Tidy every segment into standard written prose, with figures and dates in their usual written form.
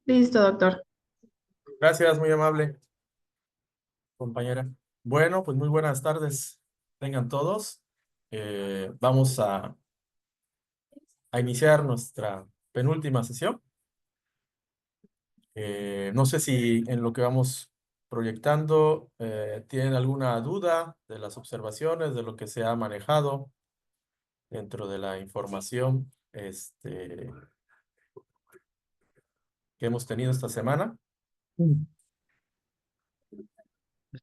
Listo, doctor. Gracias, muy amable, compañera. Bueno, pues muy buenas tardes. Tengan todos. Vamos a iniciar nuestra penúltima sesión. No sé si en lo que vamos proyectando tienen alguna duda de las observaciones, de lo que se ha manejado dentro de la información que hemos tenido esta semana. Mm.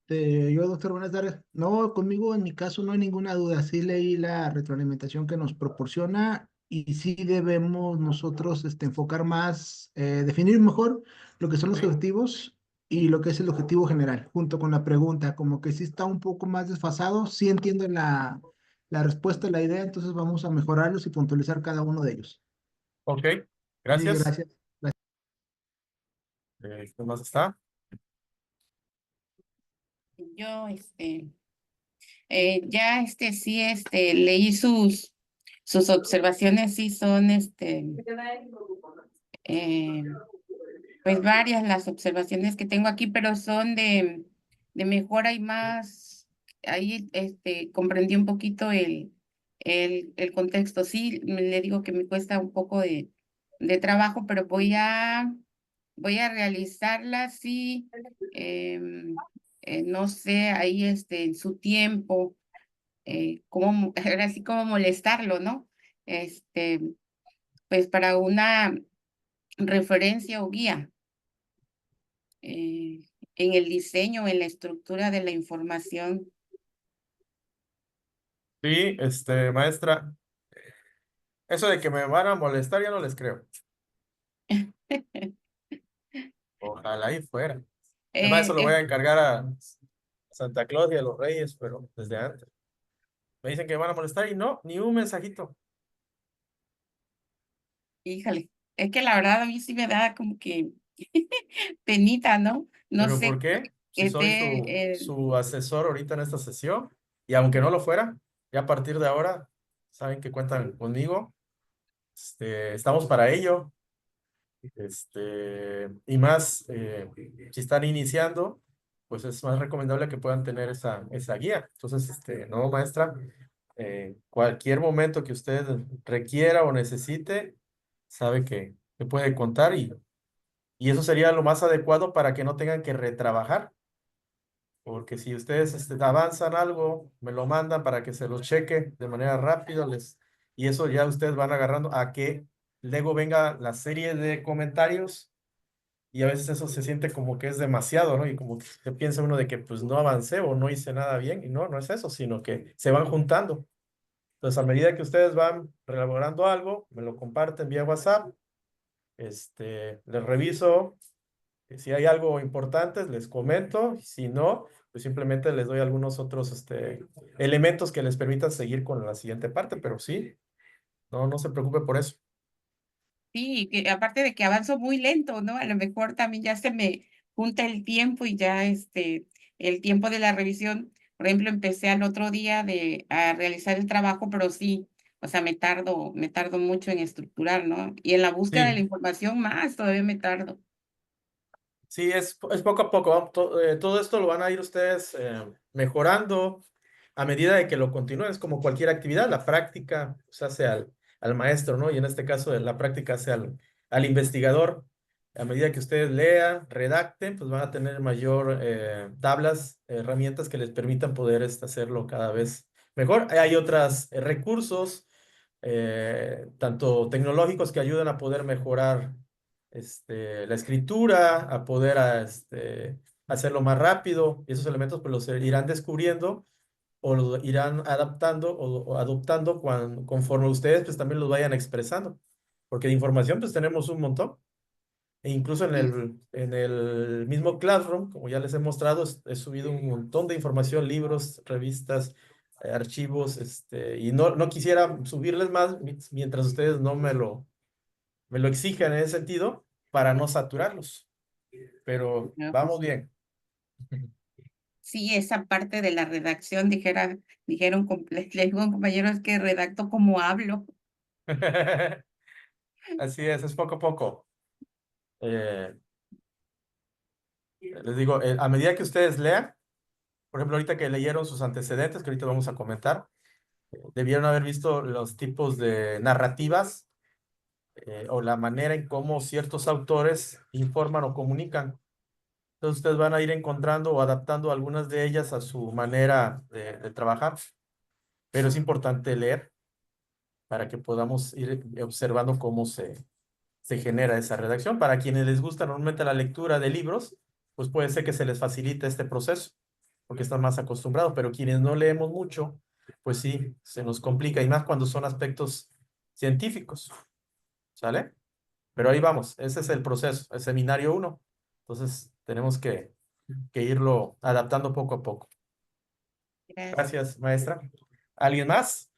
Yo, doctor, buenas tardes. No, conmigo en mi caso no hay ninguna duda. Sí leí la retroalimentación que nos proporciona y sí debemos nosotros enfocar más, definir mejor lo que son los objetivos y lo que es el objetivo general, junto con la pregunta, como que sí está un poco más desfasado. Sí entiendo la respuesta, la idea, entonces vamos a mejorarlos y puntualizar cada uno de ellos. Ok, Sí, gracias. gracias. ¿Qué más está? Yo, ya, sí, leí sus observaciones, sí son, eh, pues varias las observaciones que tengo aquí, pero son de mejora y más, ahí, comprendí un poquito el contexto. Sí, le digo que me cuesta un poco de trabajo, pero voy a realizarlas, sí, no sé, ahí, en su tiempo ahora sí como molestarlo, ¿no? Este, pues para una referencia o guía eh, en el diseño, en la estructura de la información. Sí, maestra, eso de que me van a molestar ya no les creo. Ojalá y fuera. Además, eso Eh, lo voy eh, a encargar a Santa Claus y a los Reyes, pero desde antes. Me dicen que me van a molestar y no, ni un mensajito. Híjole, es que la verdad a mí sí me da como que penita, ¿no? No ¿Pero por sé, qué? Si soy este, su asesor ahorita en esta sesión, y aunque no lo fuera, ya a partir de ahora, saben que cuentan conmigo. Estamos para ello. Y más, si están iniciando, pues es más recomendable que puedan tener esa guía. Entonces, no, maestra, cualquier momento que usted requiera o necesite, sabe que puede contar y eso sería lo más adecuado para que no tengan que retrabajar. Porque si ustedes avanzan algo, me lo mandan para que se los cheque de manera rápida, y eso ya ustedes van agarrando a que luego venga la serie de comentarios y a veces eso se siente como que es demasiado, ¿no? Y como que se piensa uno de que pues no avancé o no hice nada bien, y no, no es eso, sino que se van juntando. Entonces, a medida que ustedes van elaborando algo, me lo comparten vía WhatsApp, les reviso, si hay algo importante, les comento, y si no, pues simplemente les doy algunos otros, elementos que les permitan seguir con la siguiente parte, pero sí, no se preocupe por eso. sí, que aparte de que avanzo muy lento, ¿no? A lo mejor también ya se me junta el tiempo y ya el tiempo de la revisión, por ejemplo, empecé al otro día a realizar el trabajo, pero sí, o sea, me tardo mucho en estructurar, ¿no? Y en la búsqueda de la Sí, información más, todavía me tardo. sí, es poco a poco. Todo esto lo van a ir ustedes mejorando a medida de que lo continúen. Es como cualquier actividad, la práctica se hace al maestro, ¿no? Y en este caso, la práctica hace al investigador. A medida que ustedes lean, redacten, pues van a tener mayor tablas, herramientas que les permitan poder hacerlo cada vez mejor. Hay otros recursos, tanto tecnológicos, que ayudan a poder mejorar la escritura, a poder hacerlo más rápido. Y esos elementos pues los irán descubriendo o los irán adaptando o adoptando conforme ustedes pues también los vayan expresando. Porque de información pues tenemos un montón. E incluso en Sí, el mismo Classroom, como ya les he mostrado, he subido un montón de información, libros, revistas, archivos, y no quisiera subirles más mientras ustedes no me lo exijan en ese sentido para no saturarlos. Pero no, pues vamos sí. bien. Sí, esa parte de la redacción, dijeron, le digo a un compañero, es que redacto como hablo. Así es poco a poco. Les digo, a medida que ustedes lean, por ejemplo, ahorita que leyeron sus antecedentes, que ahorita vamos a comentar, debieron haber visto los tipos de narrativas o la manera en cómo ciertos autores informan o comunican. Entonces ustedes van a ir encontrando o adaptando algunas de ellas a su manera de trabajar. Pero es importante leer para que podamos ir observando cómo se genera esa redacción. Para quienes les gusta normalmente la lectura de libros, pues puede ser que se les facilite este proceso, porque están más acostumbrados, pero quienes no leemos mucho, pues sí, se nos complica, y más cuando son aspectos científicos, ¿sale? Pero ahí vamos, ese es el proceso, el seminario 1. Entonces, tenemos que irlo adaptando poco a poco. Gracias. Gracias, maestra. ¿Alguien más?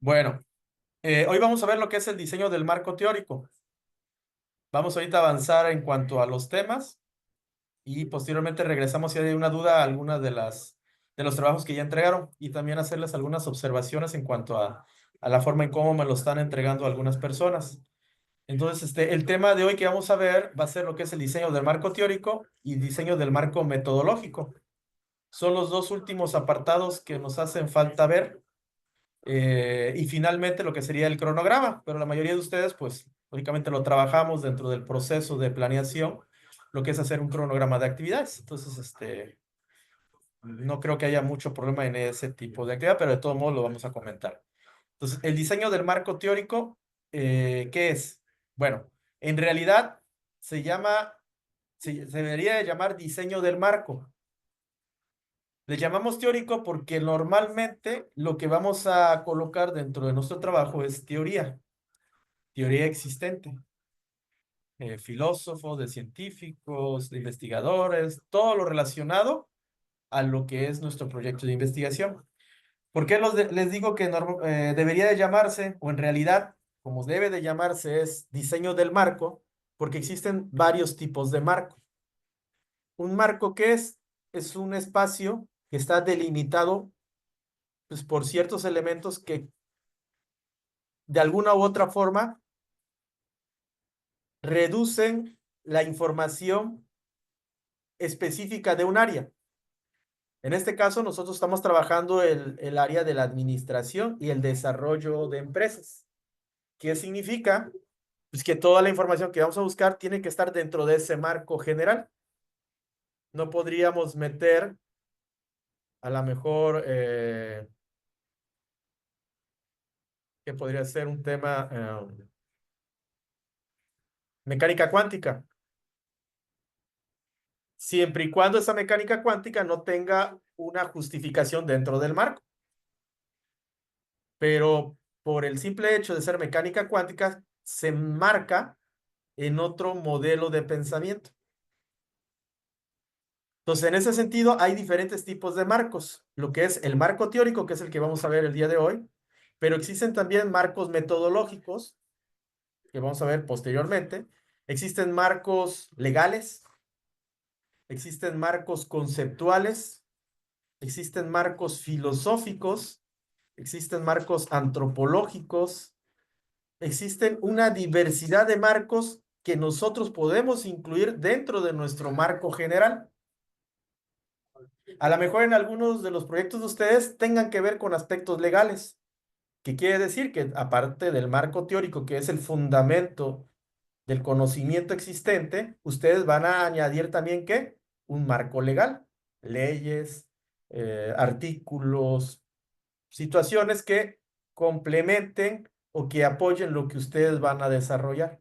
Bueno, hoy vamos a ver lo que es el diseño del marco teórico. Vamos ahorita a avanzar en cuanto a los temas y posteriormente regresamos si hay una duda a alguna de los trabajos que ya entregaron y también hacerles algunas observaciones en cuanto a la forma en cómo me lo están entregando algunas personas. Entonces, el tema de hoy que vamos a ver va a ser lo que es el diseño del marco teórico y diseño del marco metodológico. Son los dos últimos apartados que nos hacen falta ver. Y finalmente lo que sería el cronograma, pero la mayoría de ustedes, pues, lógicamente lo trabajamos dentro del proceso de planeación, lo que es hacer un cronograma de actividades. Entonces, no creo que haya mucho problema en ese tipo de actividad, pero de todos modos lo vamos a comentar. Entonces, el diseño del marco teórico, ¿qué es? Bueno, en realidad se debería de llamar diseño del marco. Le llamamos teórico porque normalmente lo que vamos a colocar dentro de nuestro trabajo es teoría existente. Filósofos, de científicos, de investigadores, todo lo relacionado a lo que es nuestro proyecto de investigación. ¿Por qué les digo que debería de llamarse, o en realidad, como debe de llamarse, es diseño del marco? Porque existen varios tipos de marco. Un marco, ¿qué es? Es un espacio que está delimitado pues, por ciertos elementos que de alguna u otra forma reducen la información específica de un área. En este caso, nosotros estamos trabajando el área de la administración y el desarrollo de empresas. ¿Qué significa? Pues que toda la información que vamos a buscar tiene que estar dentro de ese marco general. No podríamos meter a lo mejor que podría ser un tema mecánica cuántica. Siempre y cuando esa mecánica cuántica no tenga una justificación dentro del marco. Pero por el simple hecho de ser mecánica cuántica, se enmarca en otro modelo de pensamiento. Entonces, en ese sentido, hay diferentes tipos de marcos. Lo que es el marco teórico, que es el que vamos a ver el día de hoy, pero existen también marcos metodológicos, que vamos a ver posteriormente. Existen marcos legales, existen marcos conceptuales, existen marcos filosóficos, existen marcos antropológicos, existen una diversidad de marcos que nosotros podemos incluir dentro de nuestro marco general. A lo mejor en algunos de los proyectos de ustedes tengan que ver con aspectos legales, que quiere decir que aparte del marco teórico, que es el fundamento del conocimiento existente, ustedes van a añadir también ¿qué? Un marco legal, leyes, artículos, situaciones que complementen o que apoyen lo que ustedes van a desarrollar.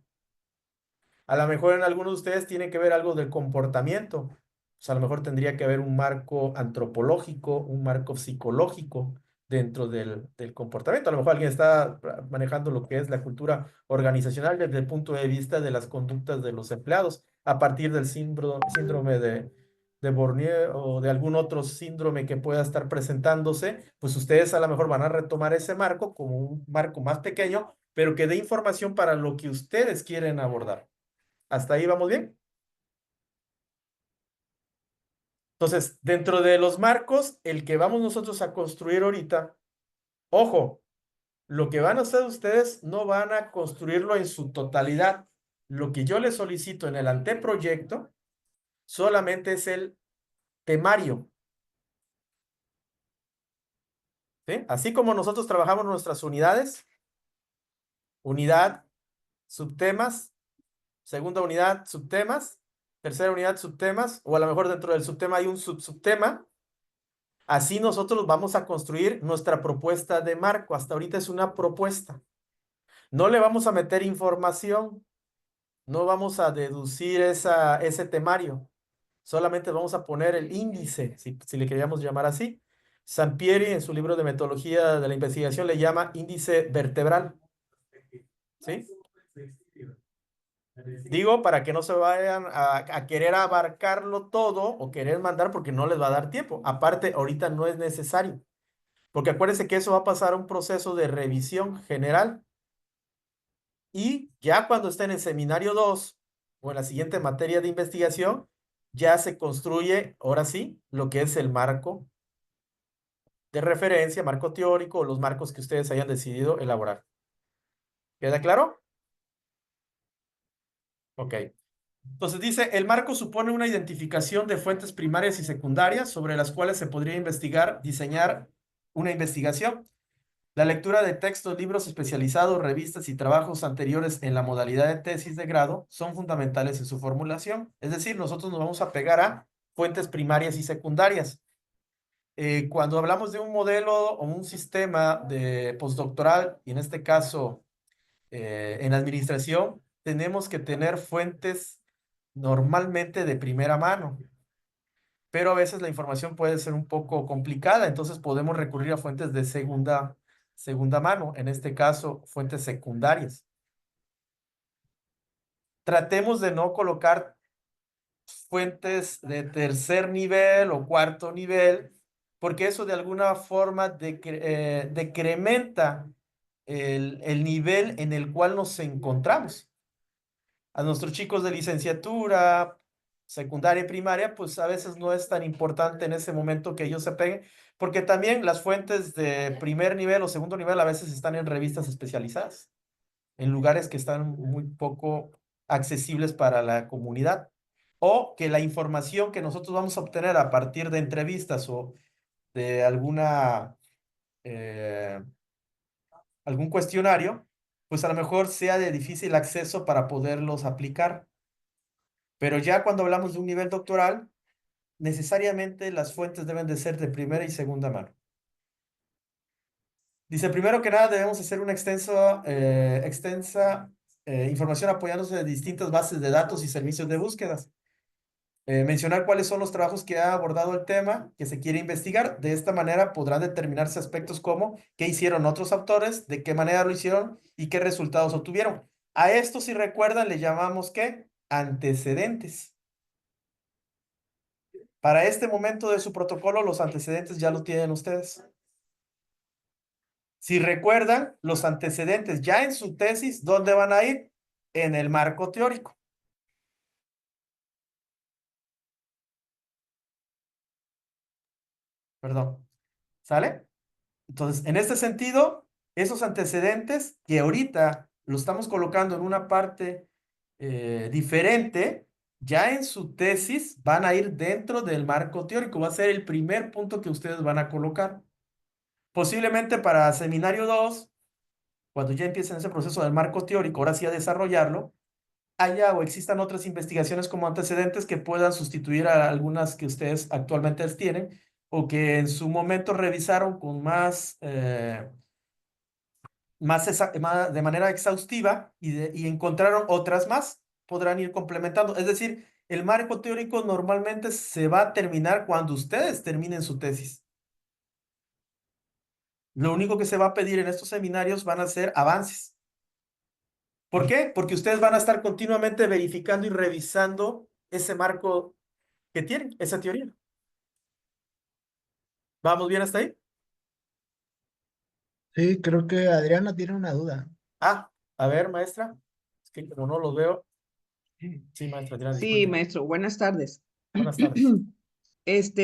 A lo mejor en algunos de ustedes tiene que ver algo del comportamiento. Pues a lo mejor tendría que haber un marco antropológico, un marco psicológico dentro del comportamiento. A lo mejor alguien está manejando lo que es la cultura organizacional desde el punto de vista de las conductas de los empleados, a partir del síndrome de Bornier o de algún otro síndrome que pueda estar presentándose, pues ustedes a lo mejor van a retomar ese marco como un marco más pequeño, pero que dé información para lo que ustedes quieren abordar. ¿Hasta ahí vamos bien? Entonces, dentro de los marcos, el que vamos nosotros a construir ahorita, ojo, Lo que van a hacer ustedes no van a construirlo en su totalidad. Lo que yo les solicito en el anteproyecto solamente es el temario. ¿Sí? Así como nosotros trabajamos nuestras unidades, unidad, subtemas, segunda unidad, subtemas, tercera unidad, subtemas, o a lo mejor dentro del subtema hay un subtema. Así nosotros vamos a construir nuestra propuesta de marco. Hasta ahorita es una propuesta. No le vamos a meter información, no vamos a deducir ese temario. Solamente vamos a poner el índice, si le queríamos llamar así. Sampieri en su libro de metodología de la investigación le llama índice vertebral. ¿Sí? Digo, para que no se vayan a querer abarcarlo todo o querer mandar porque no les va a dar tiempo. Aparte, ahorita no es necesario. Porque acuérdense que eso va a pasar a un proceso de revisión general. Y ya cuando estén en seminario 2 o en la siguiente materia de investigación, ya se construye, ahora sí, lo que es el marco de referencia, marco teórico o los marcos que ustedes hayan decidido elaborar. ¿Queda claro? Ok. Entonces dice, el marco supone una identificación de fuentes primarias y secundarias sobre las cuales se podría investigar, diseñar una investigación. La lectura de textos, libros especializados, revistas y trabajos anteriores en la modalidad de tesis de grado son fundamentales en su formulación. Es decir, nosotros nos vamos a pegar a fuentes primarias y secundarias. Cuando hablamos de un modelo o un sistema de postdoctoral, y en este caso en administración, tenemos que tener fuentes normalmente de primera mano, pero a veces la información puede ser un poco complicada, entonces podemos recurrir a fuentes de segunda mano, en este caso, fuentes secundarias. Tratemos de no colocar fuentes de tercer nivel o cuarto nivel, porque eso de alguna forma decrementa el nivel en el cual nos encontramos. A nuestros chicos de licenciatura, secundaria y primaria, pues a veces no es tan importante en ese momento que ellos se peguen, porque también las fuentes de primer nivel o segundo nivel a veces están en revistas especializadas, en lugares que están muy poco accesibles para la comunidad, o que la información que nosotros vamos a obtener a partir de entrevistas o de algún cuestionario, pues a lo mejor sea de difícil acceso para poderlos aplicar. Pero ya cuando hablamos de un nivel doctoral, necesariamente las fuentes deben de ser de primera y segunda mano. Dice, primero que nada debemos hacer una extensa información apoyándose de distintas bases de datos y servicios de búsquedas. Mencionar cuáles son los trabajos que ha abordado el tema que se quiere investigar. De esta manera podrán determinarse aspectos como qué hicieron otros autores, de qué manera lo hicieron y qué resultados obtuvieron. A esto, si recuerdan, le llamamos ¿qué? Antecedentes. Para este momento de su protocolo, los antecedentes ya lo tienen ustedes. Si recuerdan, los antecedentes ya en su tesis, ¿dónde van a ir? En el marco teórico. Perdón. ¿Sale? Entonces, en este sentido, esos antecedentes que ahorita lo estamos colocando en una parte diferente, ya en su tesis van a ir dentro del marco teórico. Va a ser el primer punto que ustedes van a colocar. Posiblemente para seminario 2, cuando ya empiecen ese proceso del marco teórico, ahora sí a desarrollarlo, haya o existan otras investigaciones como antecedentes que puedan sustituir a algunas que ustedes actualmente tienen o que en su momento revisaron con de manera exhaustiva y encontraron otras más, podrán ir complementando. Es decir, el marco teórico normalmente se va a terminar cuando ustedes terminen su tesis. Lo único que se va a pedir en estos seminarios van a ser avances. ¿Por qué? Porque ustedes van a estar continuamente verificando y revisando ese marco que tienen, esa teoría. ¿Vamos bien hasta ahí? Sí, creo que Adriana tiene una duda. Ah, a ver, maestra. Es que como no los veo. Sí, maestra, Adriana, Sí, disculpe. maestro, buenas tardes. Buenas tardes.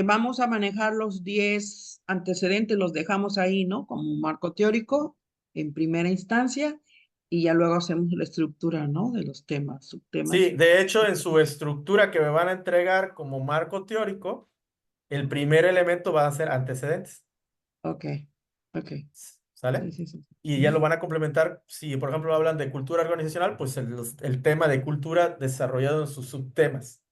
Vamos a manejar los 10 antecedentes, los dejamos ahí, ¿no? Como marco teórico. en primera instancia y ya luego hacemos la estructura, ¿no? De los temas, subtemas. Sí, de hecho, en su estructura que me van a entregar como marco teórico, el primer elemento va a ser antecedentes, Ok, ok. ¿sale? Sí, sí, sí. Y ya lo van a complementar, si por ejemplo hablan de cultura organizacional, pues el tema de cultura desarrollado en sus subtemas.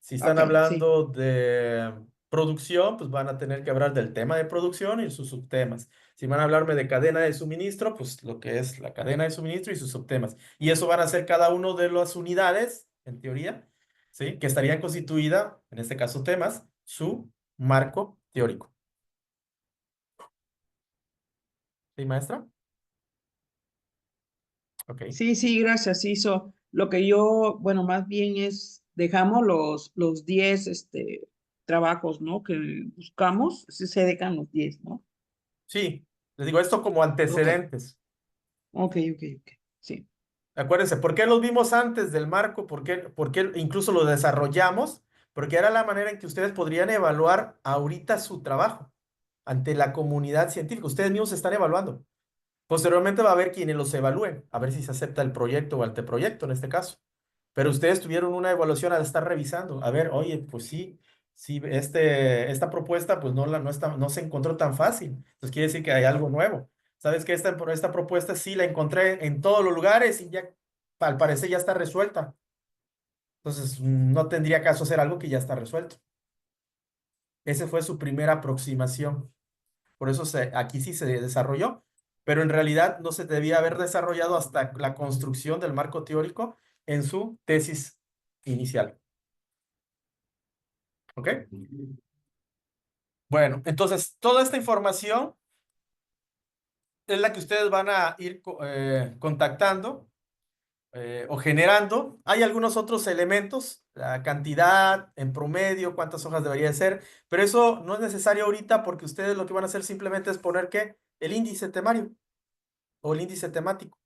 Si están Ok, sí. hablando de producción, pues van a tener que hablar del tema de producción y sus subtemas. Si van a hablarme de cadena de suministro, pues lo que es la cadena de suministro y sus subtemas. Y eso van a ser cada uno de las unidades, en teoría, ¿sí? Que estarían constituida, en este caso temas, su marco teórico. ¿Sí, maestra? Ok. Sí, sí, gracias. Hizo lo que yo, bueno, más bien es, dejamos los 10 trabajos, ¿no? Que buscamos, sí se dejan los 10, ¿no? Sí, les digo esto como Ok, antecedentes. ok, ok, ok. Sí. Acuérdense, ¿por qué los vimos antes del marco? Por qué incluso lo desarrollamos? Porque era la manera en que ustedes podrían evaluar ahorita su trabajo ante la comunidad científica. Ustedes mismos se están evaluando. Posteriormente va a haber quienes los evalúen, a ver si se acepta el proyecto o anteproyecto en este caso. Pero ustedes tuvieron una evaluación al estar revisando. A ver, oye, pues sí, sí, esta propuesta pues no se encontró tan fácil. Entonces quiere decir que hay algo nuevo. ¿Sabes que esta propuesta sí la encontré en todos los lugares y ya al parecer ya está resuelta? Entonces no tendría caso hacer algo que ya está resuelto. Esa fue su primera aproximación. Por eso aquí sí se desarrolló, pero en realidad no se debía haber desarrollado hasta la construcción del marco teórico en su tesis inicial. ¿Ok? Bueno, entonces toda esta información es la que ustedes van a ir contactando o generando. Hay algunos otros elementos, la cantidad en promedio, cuántas hojas debería de ser, pero eso no es necesario ahorita porque ustedes lo que van a hacer simplemente es poner ¿qué? El índice temario o el índice temático.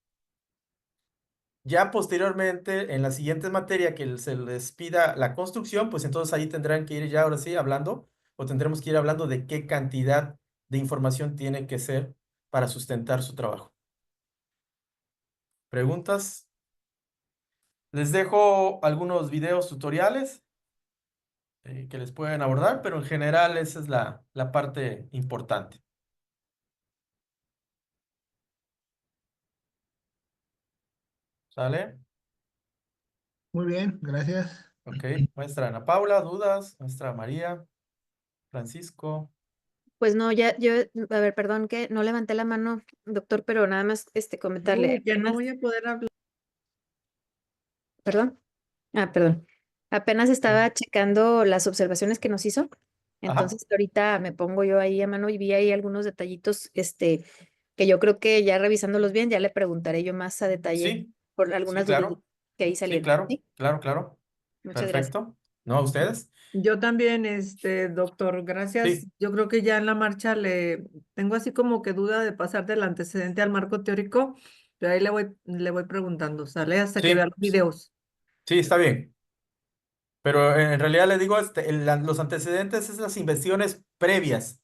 Ya posteriormente, en la siguiente materia que se les pida la construcción, pues entonces ahí tendrán que ir ya ahora sí hablando, o tendremos que ir hablando de qué cantidad de información tiene que ser para sustentar su trabajo. ¿Preguntas? Les dejo algunos videos tutoriales que les pueden abordar, pero en general esa es la parte importante. ¿Sale? Muy bien, gracias. Ok. Maestra Ana Paula, ¿dudas? Maestra María, Francisco. Pues no, a ver, perdón que no levanté la mano, doctor, pero nada más comentarle. Ya no Apenas, voy a poder hablar. perdón. Perdón. Apenas estaba checando las observaciones que nos hizo. Ajá. Entonces, ahorita me pongo yo ahí a mano y vi ahí algunos detallitos, que yo creo que ya revisándolos bien, ya le preguntaré yo más a detalle Sí, por sí, algunas dudas claro. que ahí Sí, salieron. claro, ¿Sí? claro, claro. Muchas gracias. Perfecto. ¿No a ustedes? Yo también, doctor, gracias. Sí, Yo creo que ya en la marcha tengo así como que duda de pasar del antecedente al marco teórico, pero ahí le voy preguntando, ¿sale? Hasta que vea sí, los videos. sí, está bien. Pero en realidad le digo, los antecedentes es las investigaciones previas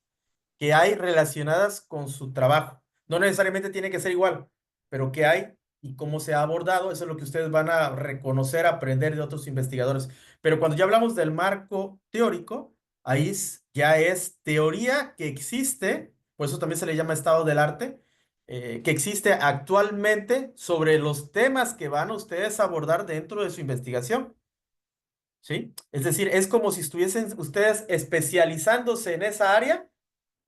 que hay relacionadas con su trabajo. No necesariamente tiene que ser igual, pero qué hay y cómo se ha abordado, eso es lo que ustedes van a reconocer, aprender de otros investigadores. Pero cuando ya hablamos del marco teórico, ahí ya es teoría que existe, por eso también se le llama estado del arte, que existe actualmente sobre los temas que van ustedes a abordar dentro de su investigación. ¿Sí? Es decir, es como si estuviesen ustedes especializándose en esa área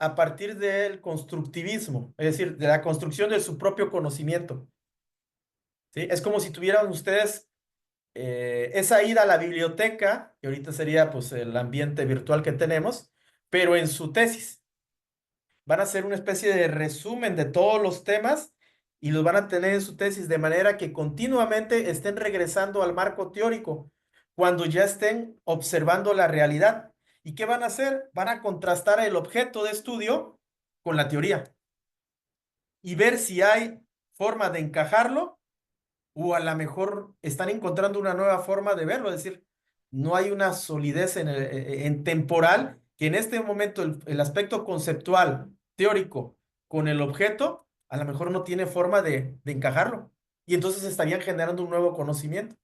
a partir del constructivismo, es decir, de la construcción de su propio conocimiento. ¿Sí? Es como si tuvieran ustedes esa ida a la biblioteca, que ahorita sería pues el ambiente virtual que tenemos, pero en su tesis. Van a hacer una especie de resumen de todos los temas y los van a tener en su tesis de manera que continuamente estén regresando al marco teórico cuando ya estén observando la realidad. ¿Y qué van a hacer? Van a contrastar el objeto de estudio con la teoría y ver si hay forma de encajarlo o a lo mejor están encontrando una nueva forma de verlo, es decir, no hay una solidez en temporal que en este momento el aspecto conceptual, teórico, con el objeto a lo mejor no tiene forma de encajarlo. Y entonces estarían generando un nuevo conocimiento.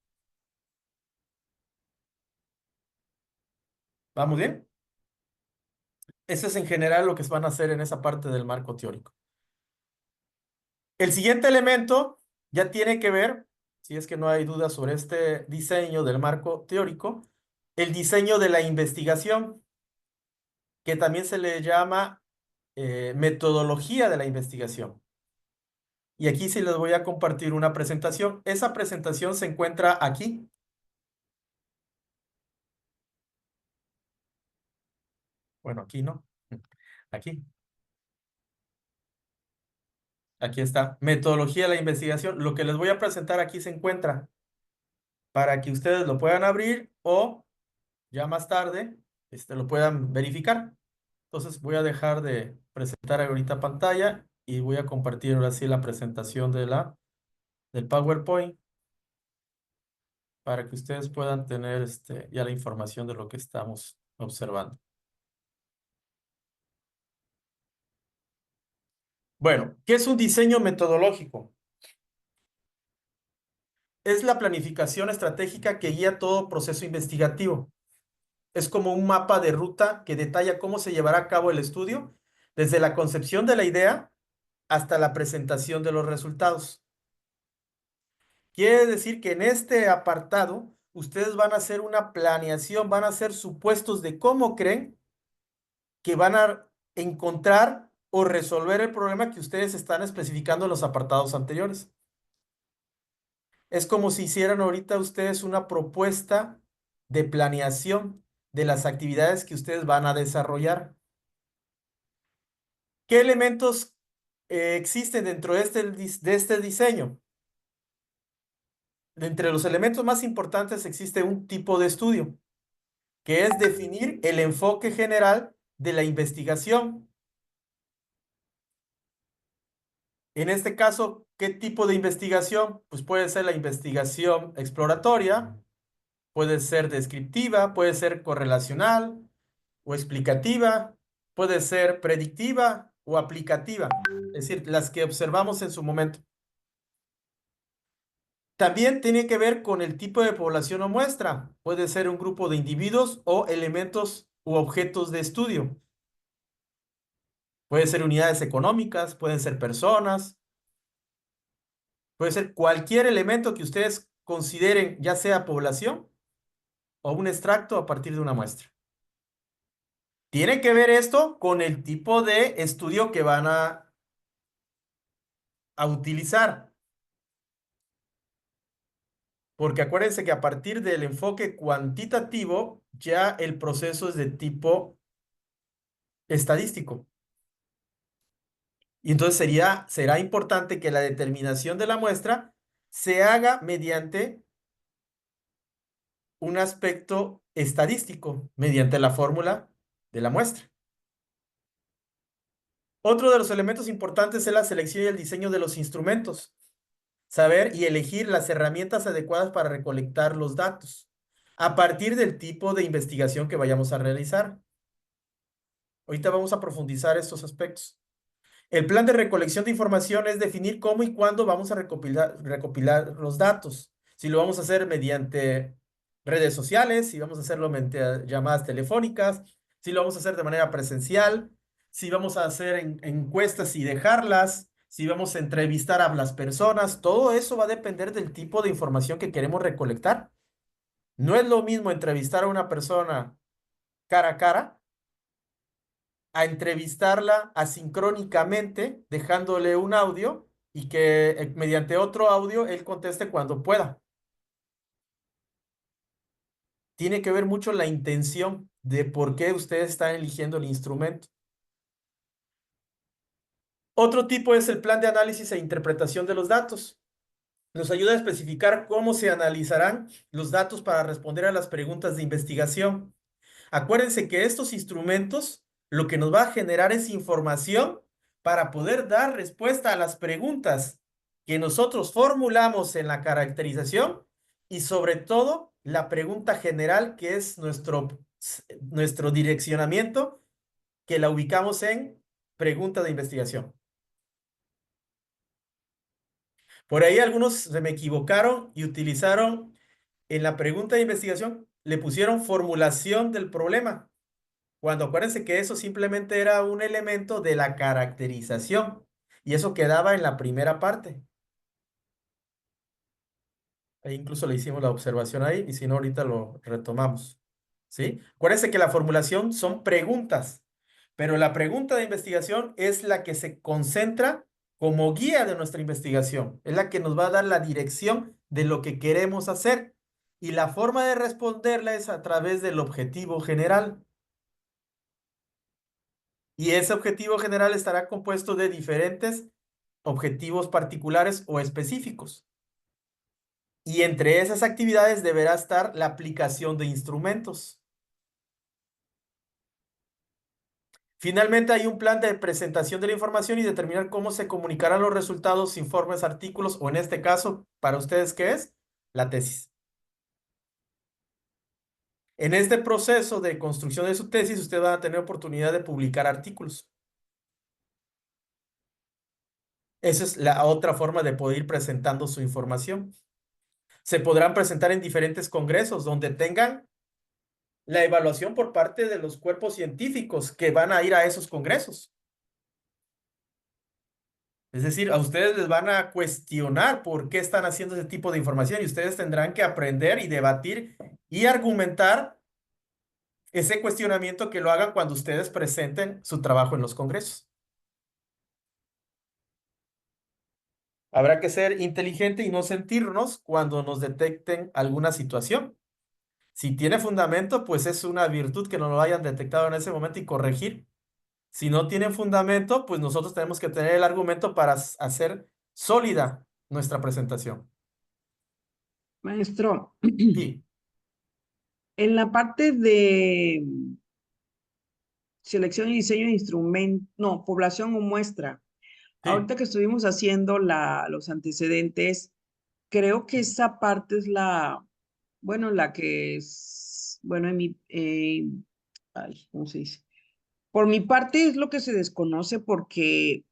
¿Vamos bien? Eso es en general lo que van a hacer en esa parte del marco teórico. El siguiente elemento ya tiene que ver, si es que no hay duda sobre este diseño del marco teórico, el diseño de la investigación, que también se le llama metodología de la investigación. Y aquí sí les voy a compartir una presentación. Esa presentación se encuentra aquí. Bueno, aquí no. Aquí. Aquí está. Metodología de la investigación. Lo que les voy a presentar aquí se encuentra para que ustedes lo puedan abrir o ya más tarde lo puedan verificar. Entonces voy a dejar de presentar ahorita pantalla y voy a compartir ahora sí la presentación del PowerPoint para que ustedes puedan tener ya la información de lo que estamos observando. Bueno, ¿qué es un diseño metodológico? Es la planificación estratégica que guía todo proceso investigativo. Es como un mapa de ruta que detalla cómo se llevará a cabo el estudio, desde la concepción de la idea hasta la presentación de los resultados. Quiere decir que en este apartado, ustedes van a hacer una planeación, van a hacer supuestos de cómo creen que van a encontrar o resolver el problema que ustedes están especificando en los apartados anteriores. Es como si hicieran ahorita ustedes una propuesta de planeación de las actividades que ustedes van a desarrollar. ¿Qué elementos existen dentro de este diseño? Entre los elementos más importantes existe un tipo de estudio, que es definir el enfoque general de la investigación. En este caso, ¿qué tipo de investigación? Pues puede ser la investigación exploratoria, puede ser descriptiva, puede ser correlacional o explicativa, puede ser predictiva o aplicativa, es decir, las que observamos en su momento. También tiene que ver con el tipo de población o muestra. Puede ser un grupo de individuos o elementos u objetos de estudio. Puede ser unidades económicas, pueden ser personas, puede ser cualquier elemento que ustedes consideren, ya sea población o un extracto a partir de una muestra. Tiene que ver esto con el tipo de estudio que van a utilizar. Porque acuérdense que a partir del enfoque cuantitativo, ya el proceso es de tipo estadístico. Y entonces será importante que la determinación de la muestra se haga mediante un aspecto estadístico, mediante la fórmula de la muestra. Otro de los elementos importantes es la selección y el diseño de los instrumentos. Saber y elegir las herramientas adecuadas para recolectar los datos a partir del tipo de investigación que vayamos a realizar. Ahorita vamos a profundizar estos aspectos. El plan de recolección de información es definir cómo y cuándo vamos a recopilar los datos. Si lo vamos a hacer mediante redes sociales, si vamos a hacerlo mediante llamadas telefónicas, si lo vamos a hacer de manera presencial, si vamos a hacer encuestas y dejarlas, si vamos a entrevistar a las personas, todo eso va a depender del tipo de información que queremos recolectar. No es lo mismo entrevistar a una persona cara a cara a entrevistarla asincrónicamente, dejándole un audio y que mediante otro audio él conteste cuando pueda. Tiene que ver mucho la intención de por qué ustedes están eligiendo el instrumento. Otro tipo es el plan de análisis e interpretación de los datos. Nos ayuda a especificar cómo se analizarán los datos para responder a las preguntas de investigación. Acuérdense que estos instrumentos lo que nos va a generar es información para poder dar respuesta a las preguntas que nosotros formulamos en la caracterización y sobre todo la pregunta general que es nuestro direccionamiento que la ubicamos en pregunta de investigación. Por ahí algunos se me equivocaron y utilizaron en la pregunta de investigación, le pusieron formulación del problema, cuando acuérdense que eso simplemente era un elemento de la caracterización y eso quedaba en la primera parte. Ahí incluso le hicimos la observación ahí y si no ahorita lo retomamos. ¿Sí? Acuérdense que la formulación son preguntas, pero la pregunta de investigación es la que se concentra como guía de nuestra investigación. Es la que nos va a dar la dirección de lo que queremos hacer. Y la forma de responderla es a través del objetivo general. Y ese objetivo general estará compuesto de diferentes objetivos particulares o específicos. Y entre esas actividades deberá estar la aplicación de instrumentos. Finalmente, hay un plan de presentación de la información y determinar cómo se comunicarán los resultados, informes, artículos, o en este caso, para ustedes, ¿qué es? La tesis. En este proceso de construcción de su tesis, ustedes van a tener oportunidad de publicar artículos. Esa es la otra forma de poder ir presentando su información. Se podrán presentar en diferentes congresos donde tengan la evaluación por parte de los cuerpos científicos que van a ir a esos congresos. Es decir, a ustedes les van a cuestionar por qué están haciendo ese tipo de información y ustedes tendrán que aprender y debatir y argumentar ese cuestionamiento que lo hagan cuando ustedes presenten su trabajo en los congresos. Habrá que ser inteligente y no sentirnos cuando nos detecten alguna situación. Si tiene fundamento, pues es una virtud que no lo hayan detectado en ese momento y corregir. Si no tienen fundamento, pues nosotros tenemos que tener el argumento para hacer sólida nuestra presentación. Maestro, Sí, en la parte de selección y diseño de instrumento, no, población o muestra, sí, ahorita que estuvimos haciendo los antecedentes, creo que esa parte es bueno, la que es, bueno, ay, ¿cómo se dice? Por mi parte es lo que se desconoce porque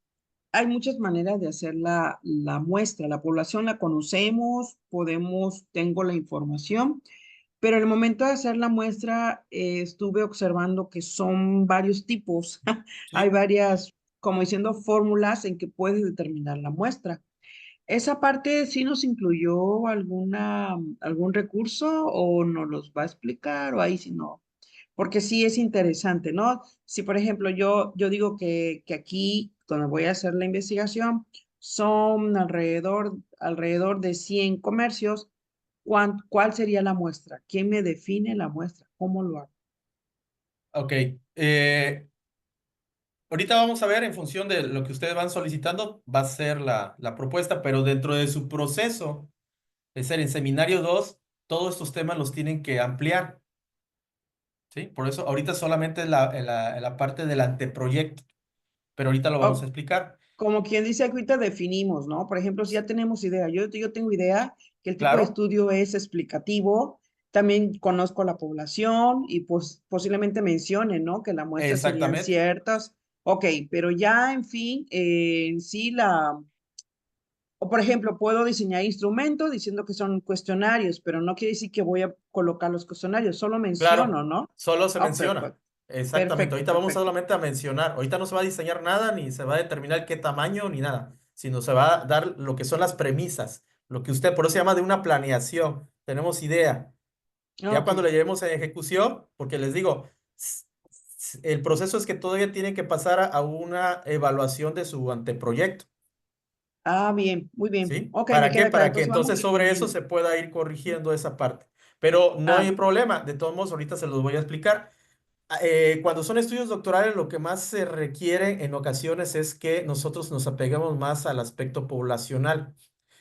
hay muchas maneras de hacer la muestra. La población la conocemos, tengo la información, pero en el momento de hacer la muestra estuve observando que son varios tipos. Hay sí. varias, como diciendo, fórmulas en que puedes determinar la muestra. ¿Esa parte sí nos incluyó algún recurso o nos los va a explicar o ahí sí no? Porque sí es interesante, ¿no? Si, por ejemplo, yo digo que aquí, cuando voy a hacer la investigación, son alrededor de 100 comercios, ¿cuál sería la muestra? ¿Quién me define la muestra? ¿Cómo lo hago? Ok. Ahorita vamos a ver en función de lo que ustedes van solicitando, va a ser la propuesta, pero dentro de su proceso, es decir, en seminario 2 todos estos temas los tienen que ampliar. ¿Sí? Por eso ahorita solamente es la parte del anteproyecto, pero ahorita lo vamos a O, explicar. como quien dice, que ahorita definimos, ¿no? Por ejemplo, si ya tenemos idea, yo tengo idea que el tipo de Claro, estudio es explicativo, también conozco la población y pues posiblemente mencione, ¿no? Que la muestra serían exactamente. ciertas, ok, pero ya en fin, en sí o por ejemplo, puedo diseñar instrumentos diciendo que son cuestionarios, pero no quiere decir que voy a colocar los cuestionarios, solo Claro, menciono, ¿no? solo se Ah, menciona. Exactamente. perfecto, Ahorita vamos perfecto. solamente a mencionar. Ahorita no se va a diseñar nada, ni se va a determinar qué tamaño, ni nada, sino se va a dar lo que son las premisas, lo que usted, por eso se llama de una planeación. Tenemos idea. Ya Ok. cuando le llevemos a ejecución, porque les digo, el proceso es que todavía tiene que pasar a una evaluación de su anteproyecto. Ah, bien, muy bien. ¿Sí? Ok, me ¿Para qué? queda claro. Para que Entonces vamos entonces sobre eso definiendo. se pueda ir corrigiendo esa parte. Pero no hay Ah, problema. De todos modos, ahorita se los voy a explicar. Cuando son estudios doctorales, lo que más se requiere en ocasiones es que nosotros nos apeguemos más al aspecto poblacional.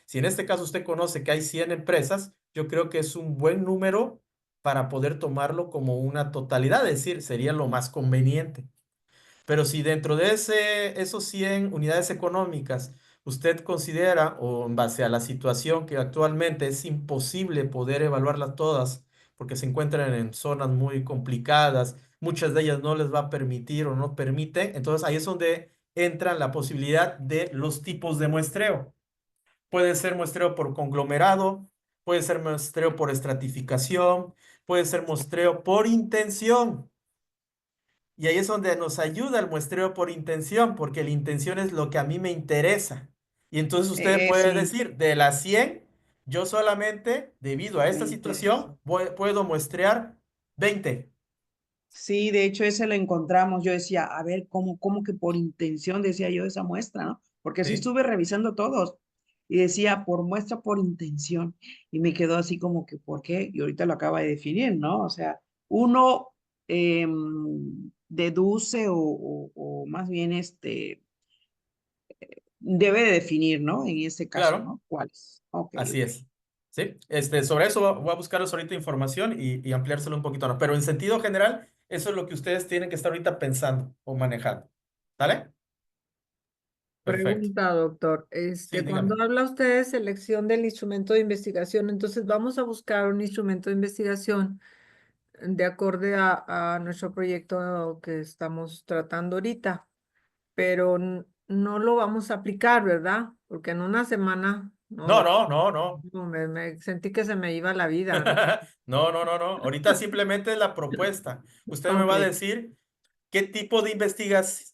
Si en este caso usted conoce que hay 100 empresas, yo creo que es un buen número para poder tomarlo como una totalidad, es decir, sería lo más conveniente. Pero si dentro de esos 100 unidades económicas usted considera, o en base a la situación que actualmente es imposible poder evaluarlas todas, porque se encuentran en zonas muy complicadas, muchas de ellas no les va a permitir o no permite, entonces ahí es donde entra la posibilidad de los tipos de muestreo. puede ser muestreo por conglomerado, puede ser muestreo por estratificación, puede ser muestreo por intención. Y ahí es donde nos ayuda el muestreo por intención, porque la intención es lo que a mí me interesa. Y entonces usted puede Sí, decir, de las 100, yo solamente, debido a me esta interesa. situación, puedo muestrear 20. Sí, de hecho ese lo encontramos. Yo decía, a ver, ¿cómo que por intención decía yo esa muestra, ¿no? Porque así ¿Sí? estuve revisando todos y decía por muestra por intención y me quedó así como que, ¿por qué? Y ahorita lo acaba de definir, ¿no? O sea, uno deduce o más bien debe de definir, ¿no? En este caso, Claro, ¿no? ¿Cuáles? Ok, así ok. es. ¿Sí? Sobre eso voy a buscaros ahorita información y ampliárselo un poquito, ¿no? Pero en sentido general, eso es lo que ustedes tienen que estar ahorita pensando o manejando. ¿Vale? Perfecto. Pregunta, doctor. Sí, Cuando dígame. habla usted de selección del instrumento de investigación, entonces vamos a buscar un instrumento de investigación de acorde a nuestro proyecto que estamos tratando ahorita, pero no lo vamos a aplicar, ¿verdad? Porque en una semana, No, no, no, no, no. no, me sentí que se me iba la vida, ¿verdad? No, no, no, no. Ahorita simplemente es la propuesta. Usted me Ok. va a decir qué tipo de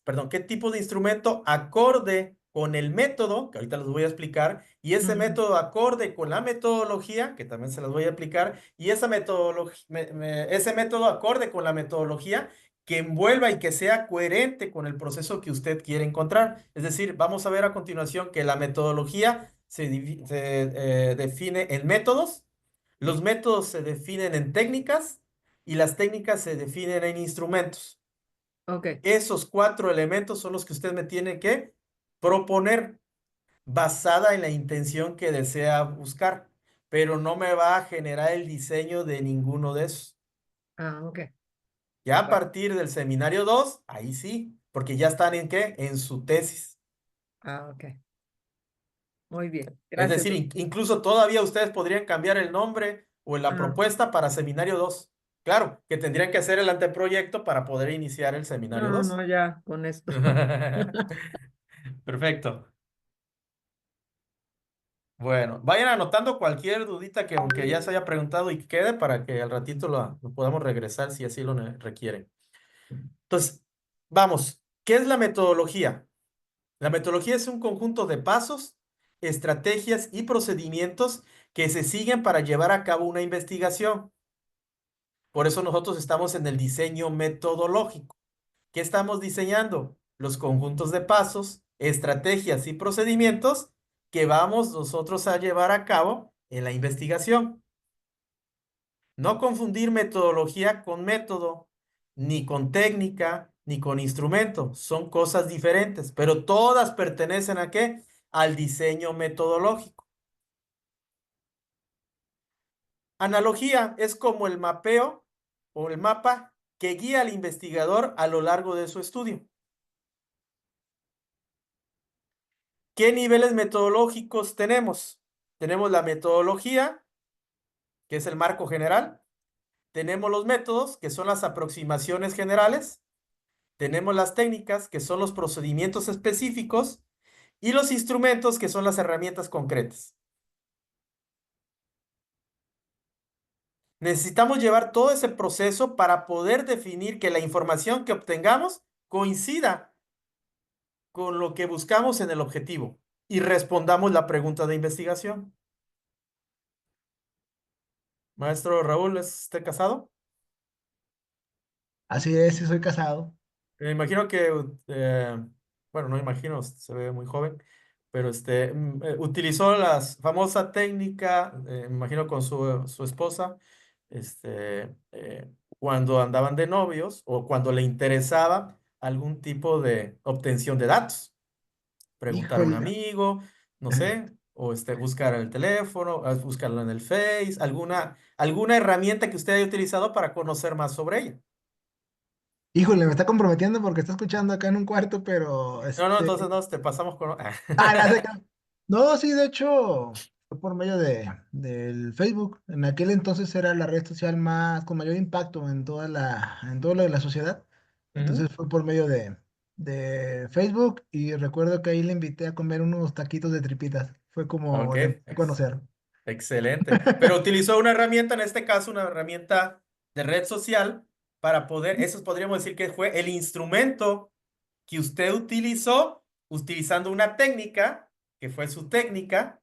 perdón, qué tipo de instrumento acorde con el método, que ahorita les voy a explicar, y ese Ujú. método acorde con la metodología, que también se las voy a explicar, y esa metodología, ese método acorde con la metodología que envuelva y que sea coherente con el proceso que usted quiere encontrar. Es decir, vamos a ver a continuación que la metodología se define en métodos, los métodos se definen en técnicas y las técnicas se definen en instrumentos. Ok. Esos 4 elementos son los que usted me tiene que proponer basada en la intención que desea buscar, pero no me va a generar el diseño de ninguno de esos. Ah, ok. Ya a Bueno. partir del seminario 2, ahí sí, porque ya están en qué? En su tesis. Ah, ok. Muy bien. Es Gracias, decir, doctor. incluso todavía ustedes podrían cambiar el nombre o en la Ah, propuesta para seminario 2. Claro, que tendrían que hacer el anteproyecto para poder iniciar el seminario no, 2. no, ya con esto. Perfecto. Bueno, vayan anotando cualquier dudita que aunque ya se haya preguntado y quede para que al ratito lo podamos regresar si así lo requieren. Entonces, vamos, ¿qué es la metodología? La metodología es un conjunto de pasos, estrategias y procedimientos que se siguen para llevar a cabo una investigación. Por eso nosotros estamos en el diseño metodológico. ¿Qué estamos diseñando? Los conjuntos de pasos, estrategias y procedimientos que vamos nosotros a llevar a cabo en la investigación. No confundir metodología con método, ni con técnica, ni con instrumento. Son cosas diferentes, pero todas pertenecen ¿a qué? Al diseño metodológico. Analogía es como el mapeo o el mapa que guía al investigador a lo largo de su estudio. ¿Qué niveles metodológicos tenemos? Tenemos la metodología, que es el marco general. Tenemos los métodos, que son las aproximaciones generales. Tenemos las técnicas, que son los procedimientos específicos. Y los instrumentos, que son las herramientas concretas. Necesitamos llevar todo ese proceso para poder definir que la información que obtengamos coincida con lo que buscamos en el objetivo y respondamos la pregunta de investigación. Maestro Raúl, ¿es usted casado? Así es, sí soy casado. Me imagino que, bueno, no imagino, se ve muy joven, pero utilizó la famosa técnica, me imagino con su esposa, cuando andaban de novios o cuando le interesaba algún tipo de obtención de datos. Preguntar a un Híjole. amigo, no sé, o buscar el teléfono, buscarlo en el Face, alguna herramienta que usted haya utilizado para conocer más sobre ella. Híjole, me está comprometiendo porque está escuchando acá en un cuarto, pero No, no, entonces no, te pasamos con... Ah, no, no, sí, de hecho, fue por medio del Facebook. En aquel entonces era la red social más con mayor impacto en en todo lo de la sociedad. Ujú. Entonces fue por medio de Facebook y recuerdo que ahí le invité a comer unos taquitos de tripitas. Fue como Ok, de conocer. excelente. Pero utilizó una herramienta, en este caso, una herramienta de red social para poder, eso podríamos decir que fue el instrumento que usted utilizó utilizando una técnica, que fue su técnica,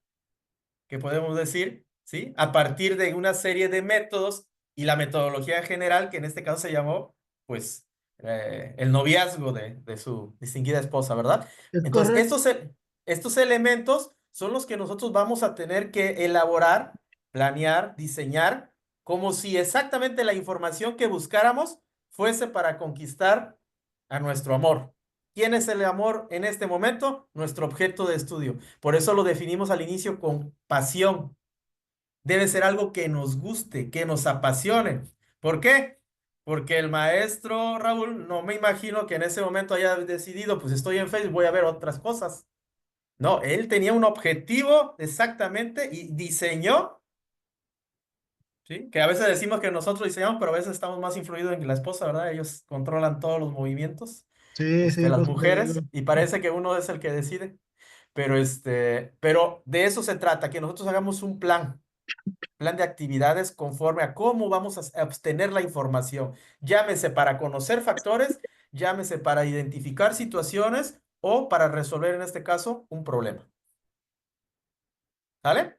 que podemos decir, ¿sí? A partir de una serie de métodos y la metodología en general, que en este caso se llamó, pues, el noviazgo de su distinguida esposa, ¿verdad? Es Entonces, correcto. estos elementos son los que nosotros vamos a tener que elaborar, planear, diseñar, como si exactamente la información que buscáramos fuese para conquistar a nuestro amor. ¿Quién es el amor en este momento? Nuestro objeto de estudio. Por eso lo definimos al inicio con pasión. Debe ser algo que nos guste, que nos apasione. ¿Por qué? Porque el maestro Raúl, no me imagino que en ese momento haya decidido, pues estoy en Facebook, voy a ver otras cosas. No, él tenía un objetivo exactamente y diseñó, ¿sí? Que a veces decimos que nosotros diseñamos, pero a veces estamos más influidos en la esposa, ¿verdad? Ellos controlan todos los movimientos, Sí, sí, las por eso te digo. mujeres, y parece que uno es el que decide. Pero de eso se trata, que nosotros hagamos un plan de actividades conforme a cómo vamos a obtener la información. Llámese para conocer factores, llámese para identificar situaciones o para resolver, en este caso, un problema. ¿Sale?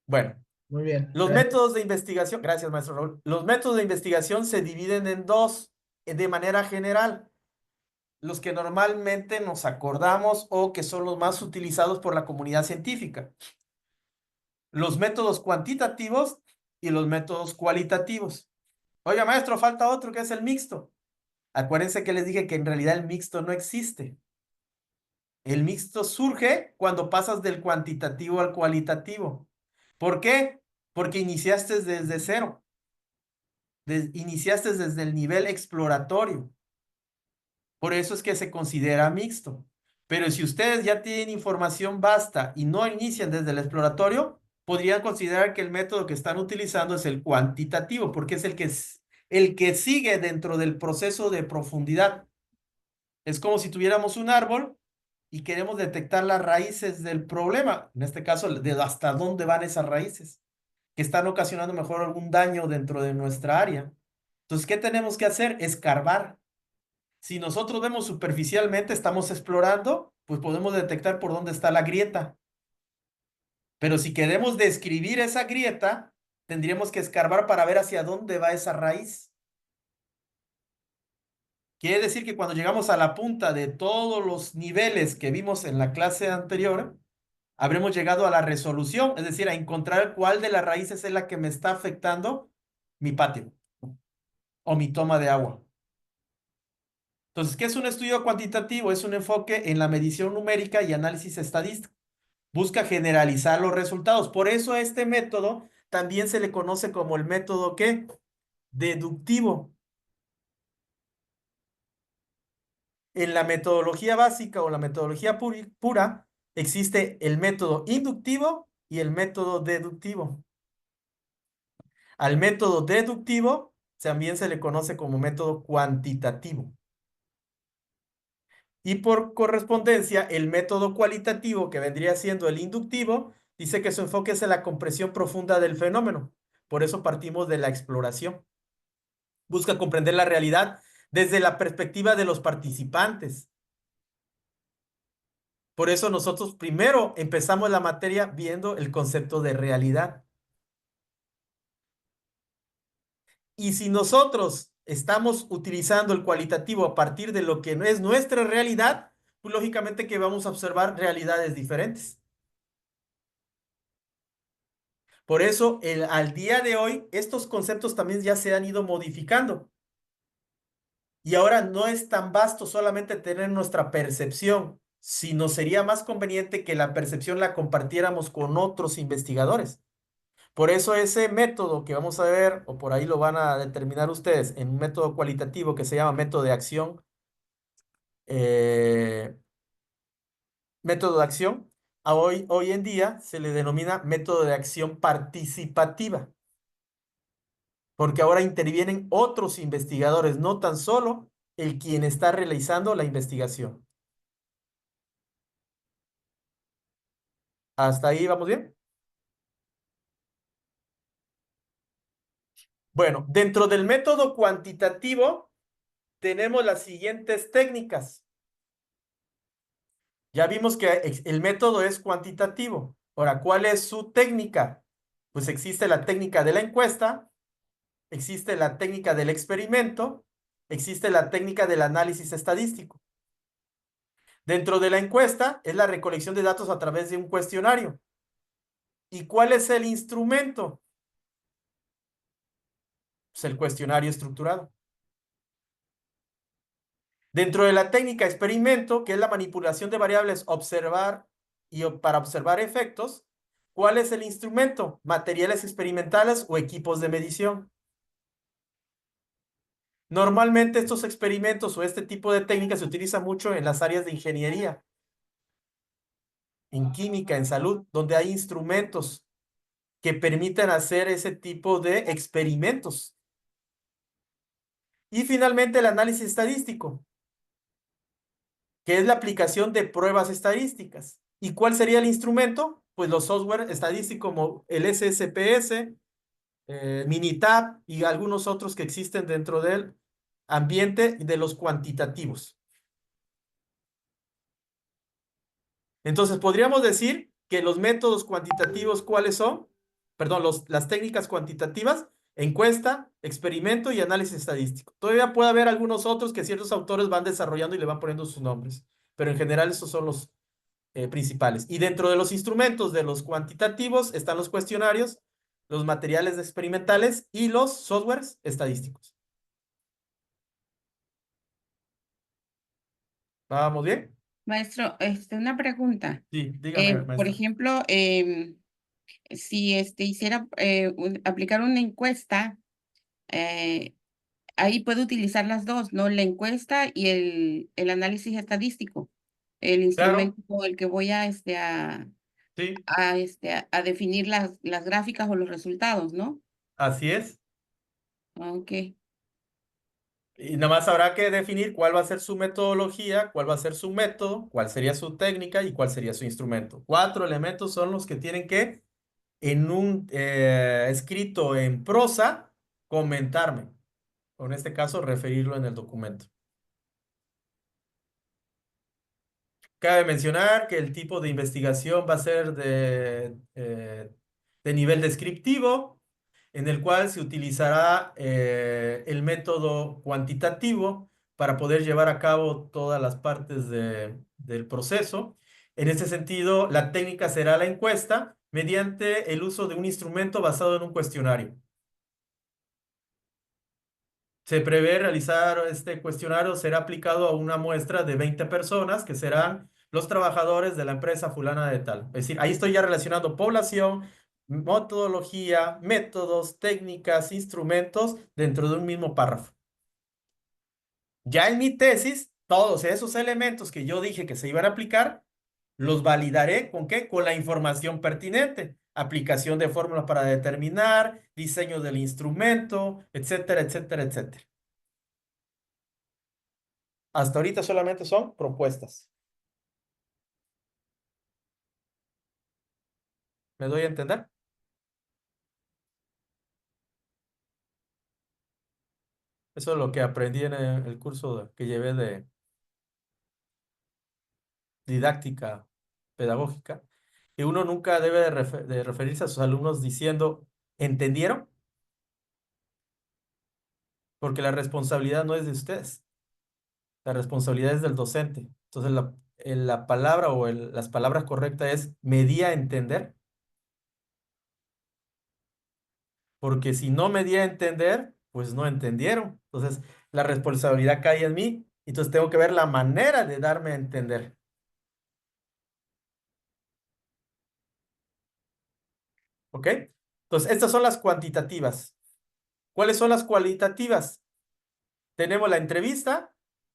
Bueno, Muy bien, los gracias. métodos de investigación, gracias, maestro Raúl. Los métodos de investigación se dividen en dos, de manera general. Los que normalmente nos acordamos o que son los más utilizados por la comunidad científica. Los métodos cuantitativos y los métodos cualitativos. Oiga, maestro, falta otro que es el mixto. Acuérdense que les dije que en realidad el mixto no existe. El mixto surge cuando pasas del cuantitativo al cualitativo. ¿Por qué? Porque iniciaste desde cero. Iniciaste desde el nivel exploratorio. Por eso es que se considera mixto. Pero si ustedes ya tienen información vasta y no inician desde el exploratorio, podrían considerar que el método que están utilizando es el cuantitativo, porque es el que sigue dentro del proceso de profundidad. Es como si tuviéramos un árbol y queremos detectar las raíces del problema, en este caso, de hasta dónde van esas raíces, que están ocasionando mejor algún daño dentro de nuestra área. Entonces, ¿qué tenemos que hacer? Escarbar. Si nosotros vemos superficialmente, estamos explorando, pues podemos detectar por dónde está la grieta. Pero si queremos describir esa grieta, tendríamos que escarbar para ver hacia dónde va esa raíz. Quiere decir que cuando llegamos a la punta de todos los niveles que vimos en la clase anterior, habremos llegado a la resolución, es decir, a encontrar cuál de las raíces es la que me está afectando mi patio o mi toma de agua. Entonces, ¿qué es un estudio cuantitativo? Es un enfoque en la medición numérica y análisis estadístico. Busca generalizar los resultados. Por eso a este método también se le conoce como el método ¿qué? Deductivo. En la metodología básica o la metodología pura, existe el método inductivo y el método deductivo. Al método deductivo también se le conoce como método cuantitativo. Y por correspondencia, el método cualitativo, que vendría siendo el inductivo, dice que su enfoque es en la comprensión profunda del fenómeno. Por eso partimos de la exploración. Busca comprender la realidad desde la perspectiva de los participantes. Por eso nosotros primero empezamos la materia viendo el concepto de realidad. Y si nosotros estamos utilizando el cualitativo a partir de lo que no es nuestra realidad, pues lógicamente que vamos a observar realidades diferentes. Por eso, al día de hoy, estos conceptos también ya se han ido modificando. Y ahora no es tan vasto solamente tener nuestra percepción, sino sería más conveniente que la percepción la compartiéramos con otros investigadores. Por eso ese método que vamos a ver, o por ahí lo van a determinar ustedes, en un método cualitativo que se llama eh, método de acción, hoy en día se le denomina método de acción participativa. Porque ahora intervienen otros investigadores, no tan solo el quien está realizando la investigación. ¿Hasta ahí vamos bien? Bueno, dentro del método cuantitativo tenemos las siguientes técnicas. Ya vimos que el método es cuantitativo. Ahora, ¿cuál es su técnica? Pues existe la técnica de la encuesta, existe la técnica del experimento, existe la técnica del análisis estadístico. Dentro de la encuesta es la recolección de datos a través de un cuestionario. ¿Y cuál es el instrumento? Pues el cuestionario estructurado. Dentro de la técnica experimento, que es la manipulación de variables, observar y para observar efectos, ¿cuál es el instrumento? Materiales experimentales o equipos de medición. Normalmente estos experimentos o este tipo de técnicas se utiliza mucho en las áreas de ingeniería, en química, en salud, donde hay instrumentos que permiten hacer ese tipo de experimentos. Y finalmente el análisis estadístico, que es la aplicación de pruebas estadísticas. ¿Y cuál sería el instrumento? Pues los software estadísticos como el SSPS, Minitab y algunos otros que existen dentro del ambiente de los cuantitativos. Entonces, podríamos decir que los métodos cuantitativos, ¿cuáles son? Perdón, las técnicas cuantitativas, encuesta, experimento y análisis estadístico. Todavía puede haber algunos otros que ciertos autores van desarrollando y le van poniendo sus nombres, pero en general esos son los principales. Y dentro de los instrumentos de los cuantitativos están los cuestionarios, los materiales experimentales y los softwares estadísticos. ¿Vamos bien? Maestro, una pregunta. Sí, dígame, Por maestra. ejemplo, si hiciera aplicar una encuesta, eh, ahí puedo utilizar las dos, ¿no? La encuesta y el análisis estadístico, el Claro, instrumento con el que voy a, sí, a definir las gráficas o los resultados, ¿no? así es. Ok. Y nada más habrá que definir cuál va a ser su metodología, cuál va a ser su método, cuál sería su técnica y cuál sería su instrumento. 4 elementos son los que tienen que, en un escrito en prosa, comentarme. O en este caso, referirlo en el documento. Cabe mencionar que el tipo de investigación va a ser de nivel descriptivo, en el cual se utilizará el método cuantitativo para poder llevar a cabo todas las partes del proceso. En este sentido, la técnica será la encuesta mediante el uso de un instrumento basado en un cuestionario. Se prevé realizar este cuestionario, será aplicado a una muestra de 20 personas que serán los trabajadores de la empresa fulana de tal. Es decir, ahí estoy ya relacionando población, metodología, métodos, técnicas, instrumentos dentro de un mismo párrafo. Ya en mi tesis, todos esos elementos que yo dije que se iban a aplicar, los validaré ¿con qué? Con la información pertinente. Aplicación de fórmulas para determinar, diseño del instrumento, etcétera, etcétera, etcétera. Hasta ahorita solamente son propuestas. ¿Me doy a entender? Eso es lo que aprendí en el curso que llevé de didáctica pedagógica, que uno nunca debe de referirse a sus alumnos diciendo, ¿entendieron? Porque la responsabilidad no es de ustedes, la responsabilidad es del docente. Entonces, la palabra o las palabras correctas es, ¿me di a entender? Porque si no me di a entender, pues no entendieron. Entonces, la responsabilidad cae en mí. Entonces, tengo que ver la manera de darme a entender. ¿Ok? Entonces, estas son las cuantitativas. ¿Cuáles son las cualitativas? Tenemos la entrevista,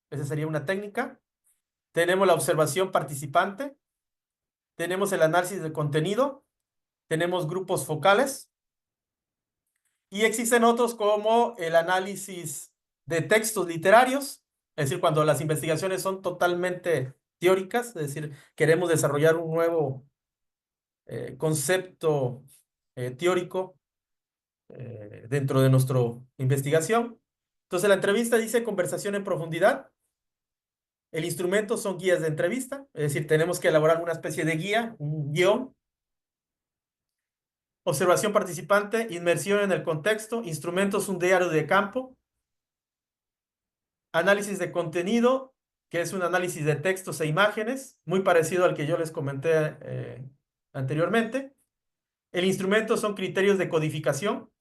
esa sería una técnica. Tenemos la observación participante. Tenemos el análisis de contenido. Tenemos grupos focales. Y existen otros como el análisis de textos literarios, es decir, cuando las investigaciones son totalmente teóricas, es decir, queremos desarrollar un nuevo concepto teórico dentro de nuestra investigación. Entonces la entrevista dice conversación en profundidad. El instrumento son guías de entrevista, es decir, tenemos que elaborar una especie de guía, un guión. Observación participante, inmersión en el contexto, instrumentos, un diario de campo. Análisis de contenido, que es un análisis de textos e imágenes, muy parecido al que yo les comenté anteriormente. El instrumento son criterios de codificación.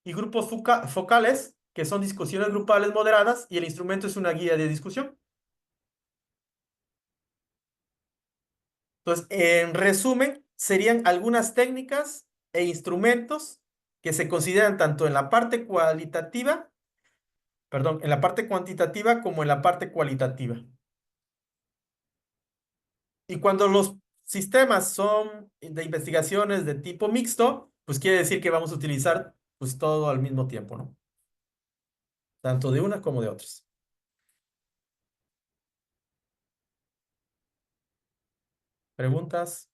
Y grupos focales, que son discusiones grupales moderadas, y el instrumento es una guía de discusión. Entonces, en resumen, serían algunas técnicas e instrumentos que se consideran tanto en la parte cualitativa, perdón, en la parte cuantitativa como en la parte cualitativa. Y cuando los sistemas son de investigaciones de tipo mixto, pues quiere decir que vamos a utilizar pues todo al mismo tiempo, ¿no? Tanto de una como de otras. ¿Preguntas?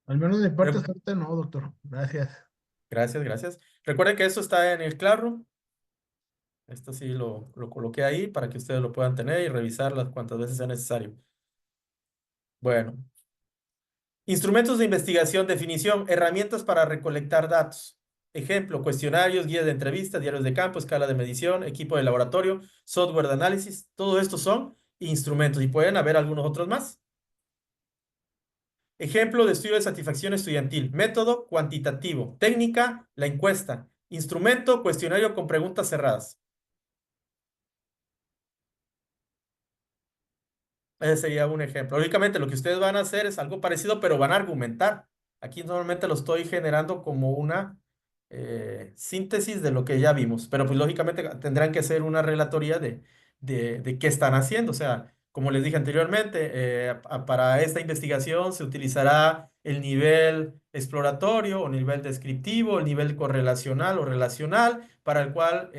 Al menos de parte Pre- ahorita no, doctor. Gracias. Gracias, gracias. Recuerden que eso está en el Classroom. Esto sí lo coloqué ahí para que ustedes lo puedan tener y revisarlas cuantas veces sea necesario. Bueno. Instrumentos de investigación, definición, herramientas para recolectar datos. Ejemplo, cuestionarios, guías de entrevistas, diarios de campo, escala de medición, equipo de laboratorio, software de análisis. Todo esto son instrumentos y pueden haber algunos otros más. Ejemplo de estudio de satisfacción estudiantil. Método cuantitativo. Técnica, la encuesta. Instrumento, cuestionario con preguntas cerradas. Ese sería un ejemplo. Lógicamente, lo que ustedes van a hacer es algo parecido, pero van a argumentar. Aquí normalmente lo estoy generando como una síntesis de lo que ya vimos, pero pues lógicamente tendrán que hacer una relatoría de qué están haciendo. O sea, como les dije anteriormente, para esta investigación se utilizará el nivel exploratorio o nivel descriptivo, el nivel correlacional o relacional, para el cual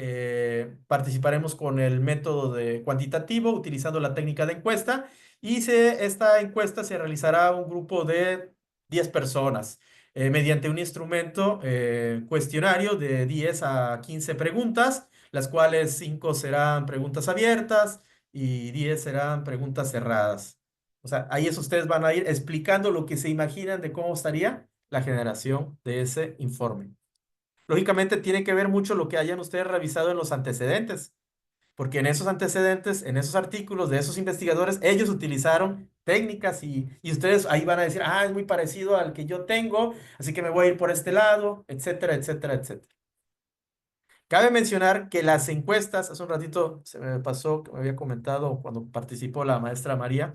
participaremos con el método de cuantitativo utilizando la técnica de encuesta y esta encuesta se realizará a un grupo de 10 personas mediante un instrumento cuestionario de 10 a 15 preguntas, las cuales 5 serán preguntas abiertas y 10 serán preguntas cerradas. O sea, ahí es ustedes van a ir explicando lo que se imaginan de cómo estaría la generación de ese informe. Lógicamente tiene que ver mucho lo que hayan ustedes revisado en los antecedentes, porque en esos antecedentes, en esos artículos de esos investigadores, ellos utilizaron técnicas y ustedes ahí van a decir, ah, es muy parecido al que yo tengo, así que me voy a ir por este lado, etcétera, etcétera, etcétera. Cabe mencionar que las encuestas, hace un ratito se me pasó que me había comentado cuando participó la maestra María,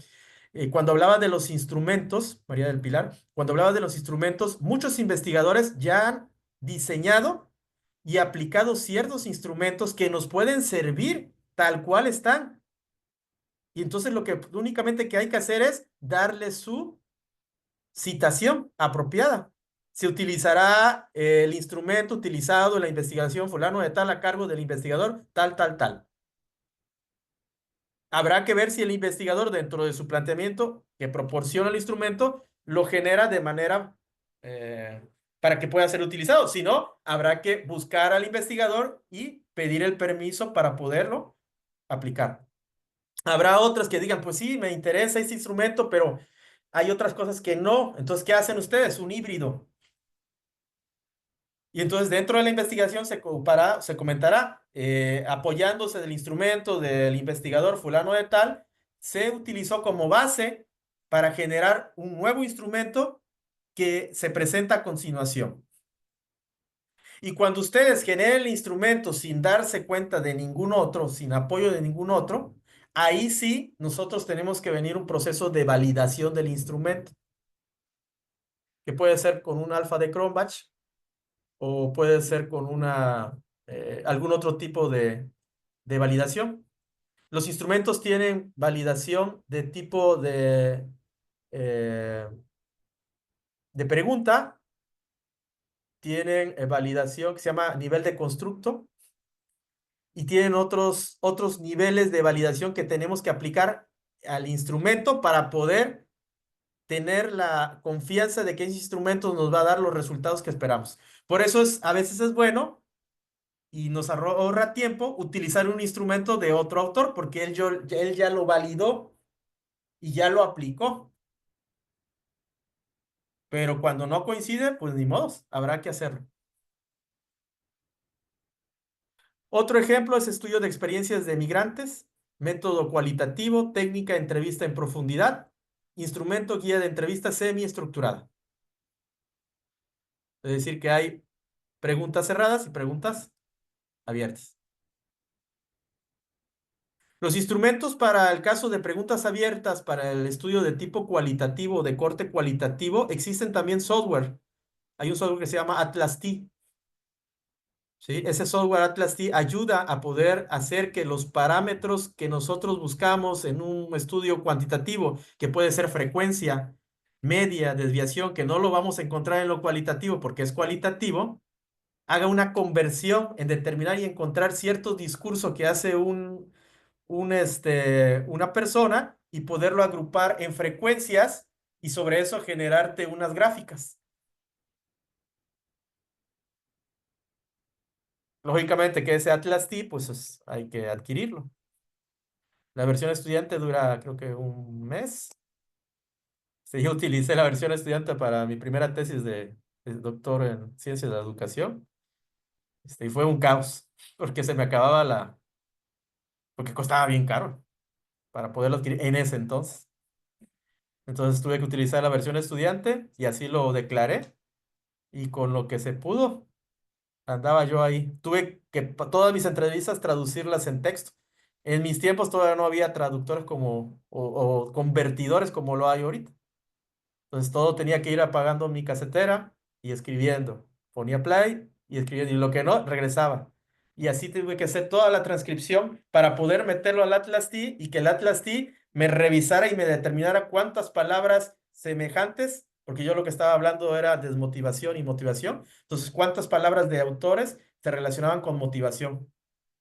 cuando hablaba de los instrumentos, María del Pilar, cuando hablaba de los instrumentos, muchos investigadores ya han diseñado y aplicado ciertos instrumentos que nos pueden servir tal cual están. Y entonces lo que únicamente que hay que hacer es darle su citación apropiada. Se utilizará el instrumento utilizado en la investigación fulano de tal a cargo del investigador tal, tal, tal. Habrá que ver si el investigador dentro de su planteamiento que proporciona el instrumento lo genera de manera para que pueda ser utilizado. Si no, habrá que buscar al investigador y pedir el permiso para poderlo aplicar. Habrá otras que digan, pues sí, me interesa ese instrumento, pero hay otras cosas que no. Entonces, ¿qué hacen ustedes? Un híbrido. Y entonces dentro de la investigación se comentará, apoyándose del instrumento del investigador fulano de tal, se utilizó como base para generar un nuevo instrumento que se presenta a continuación. Y cuando ustedes generen el instrumento sin darse cuenta de ningún otro, sin apoyo de ningún otro, ahí sí nosotros tenemos que venir un proceso de validación del instrumento, que puede ser con un alfa de Cronbach, o puede ser con algún otro tipo de validación. Los instrumentos tienen validación de tipo eh, de pregunta, tienen validación que se llama nivel de constructo y tienen otros niveles de validación que tenemos que aplicar al instrumento para poder tener la confianza de que ese instrumento nos va a dar los resultados que esperamos. Por eso a veces es bueno y nos ahorra tiempo utilizar un instrumento de otro autor, porque él ya lo validó y ya lo aplicó. Pero cuando no coincide, pues ni modos, habrá que hacerlo. Otro ejemplo es estudio de experiencias de migrantes, método cualitativo, técnica, entrevista en profundidad, instrumento, guía de entrevista semiestructurada. Es decir, que hay preguntas cerradas y preguntas abiertas. Los instrumentos para el caso de preguntas abiertas para el estudio de tipo cualitativo, de corte cualitativo, existen también software. Hay un software que se llama Atlas T. ¿Sí? Ese software Atlas T ayuda a poder hacer que los parámetros que nosotros buscamos en un estudio cuantitativo, que puede ser frecuencia, media, desviación, que no lo vamos a encontrar en lo cualitativo porque es cualitativo, haga una conversión en determinar y encontrar ciertos discursos que hace una persona y poderlo agrupar en frecuencias y sobre eso generarte unas gráficas. Lógicamente que ese Atlas T, pues hay que adquirirlo. La versión estudiante dura creo que un mes. Sí, yo utilicé la versión estudiante para mi primera tesis de doctor en ciencias de la educación. Y fue un caos, porque se me acababa porque costaba bien caro para poderlo adquirir en ese entonces. Entonces tuve que utilizar la versión estudiante y así lo declaré. Y con lo que se pudo, andaba yo ahí. Tuve que todas mis entrevistas traducirlas en texto. En mis tiempos todavía no había traductores o convertidores como lo hay ahorita. Entonces todo tenía que ir apagando mi casetera y escribiendo. Ponía play y escribiendo. Y lo que no, regresaba. Y así tuve que hacer toda la transcripción para poder meterlo al Atlas T y que el Atlas T me revisara y me determinara cuántas palabras semejantes, porque yo lo que estaba hablando era desmotivación y motivación. Entonces, cuántas palabras de autores se relacionaban con motivación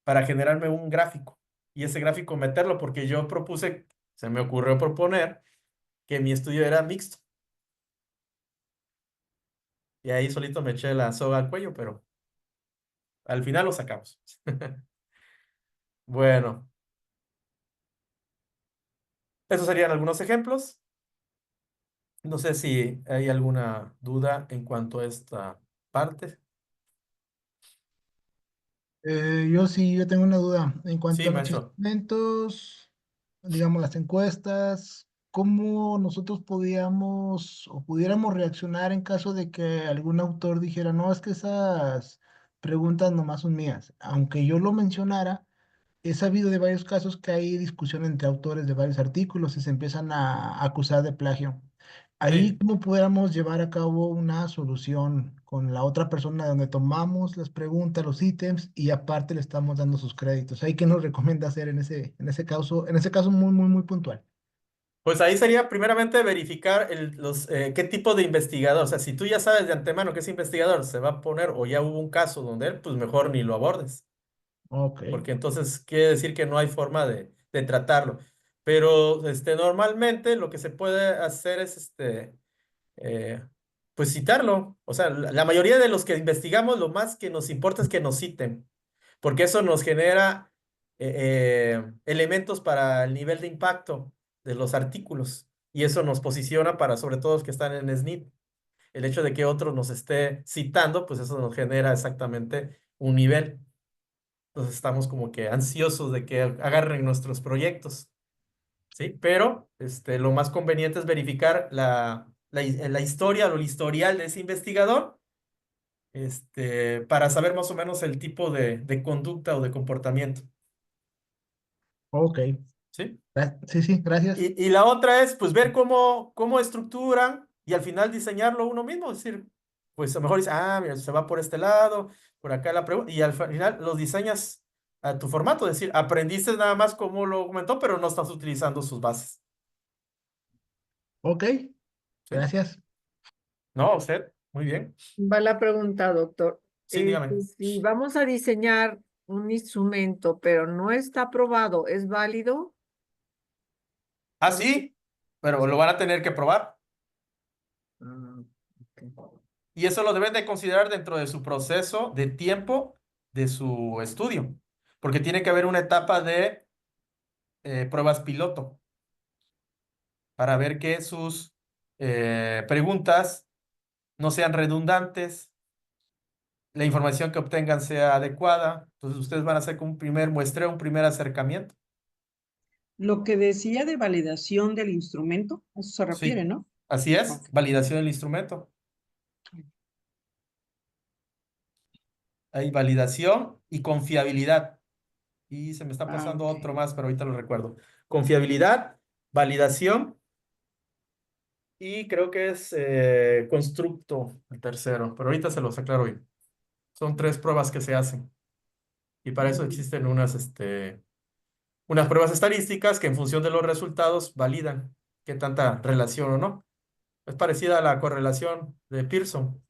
para generarme un gráfico. Y ese gráfico meterlo porque yo propuse, se me ocurrió proponer que mi estudio era mixto. Y ahí solito me eché la soga al cuello, pero al final lo sacamos. Bueno, esos serían algunos ejemplos. No sé si hay alguna duda en cuanto a esta parte. Yo tengo una duda en cuanto Sí, a los maestro. instrumentos, digamos las encuestas, ¿cómo nosotros podíamos o pudiéramos reaccionar en caso de que algún autor dijera, no, es que esas preguntas nomás son mías? Aunque yo lo mencionara, he sabido de varios casos que hay discusión entre autores de varios artículos y se empiezan a acusar de plagio. Ahí, Sí. ¿cómo pudiéramos llevar a cabo una solución con la otra persona donde tomamos las preguntas, los ítems y aparte le estamos dando sus créditos? ¿Ahí qué nos recomienda hacer en ese caso muy, muy, muy puntual? Pues ahí sería primeramente verificar qué tipo de investigador. O sea, si tú ya sabes de antemano que ese investigador se va a poner o ya hubo un caso donde él, pues mejor ni lo abordes. Ok, Porque entonces quiere decir que no hay forma de tratarlo. Pero normalmente lo que se puede hacer es eh, pues citarlo. O sea, la mayoría de los que investigamos, lo más que nos importa es que nos citen, porque eso nos genera elementos para el nivel de impacto de los artículos y eso nos posiciona para, sobre todo los que están en SNIP. El hecho de que otro nos esté citando, pues eso nos genera exactamente un nivel. Entonces estamos como que ansiosos de que agarren nuestros proyectos. ¿Sí? Pero lo más conveniente es verificar la historia o el historial de ese investigador, para saber más o menos el tipo de conducta o de comportamiento, ok. ¿sí? Sí, sí, gracias. Y la otra es, pues, ver cómo estructuran y al final diseñarlo uno mismo, es decir, pues a lo mejor dice, mira, se va por este lado, por acá la pregunta, y al final los diseñas a tu formato, es decir, aprendiste nada más cómo lo comentó, pero no estás utilizando sus bases, Ok, ¿sí? gracias. No, usted, muy bien. Va la pregunta, doctor. Sí, dígame. Si vamos a diseñar un instrumento, pero no está aprobado, ¿es válido? Ah, sí, pero lo van a tener que probar. Ah, ok. Y eso lo deben de considerar dentro de su proceso de tiempo de su estudio, porque tiene que haber una etapa de pruebas piloto para ver que sus preguntas no sean redundantes, la información que obtengan sea adecuada. Entonces ustedes van a hacer como un primer muestreo, un primer acercamiento. Lo que decía de validación del instrumento, a eso se refiere, Sí, ¿no? así es, Ok. validación del instrumento. Hay validación y confiabilidad. Y se me está Ah, pasando ok. otro más, pero ahorita lo recuerdo. Confiabilidad, validación y creo que es constructo el tercero, pero ahorita se los aclaro bien. Son 3 pruebas que se hacen y para eso existen unas pruebas estadísticas que en función de los resultados validan qué tanta relación o no. Es parecida a la correlación de Pearson,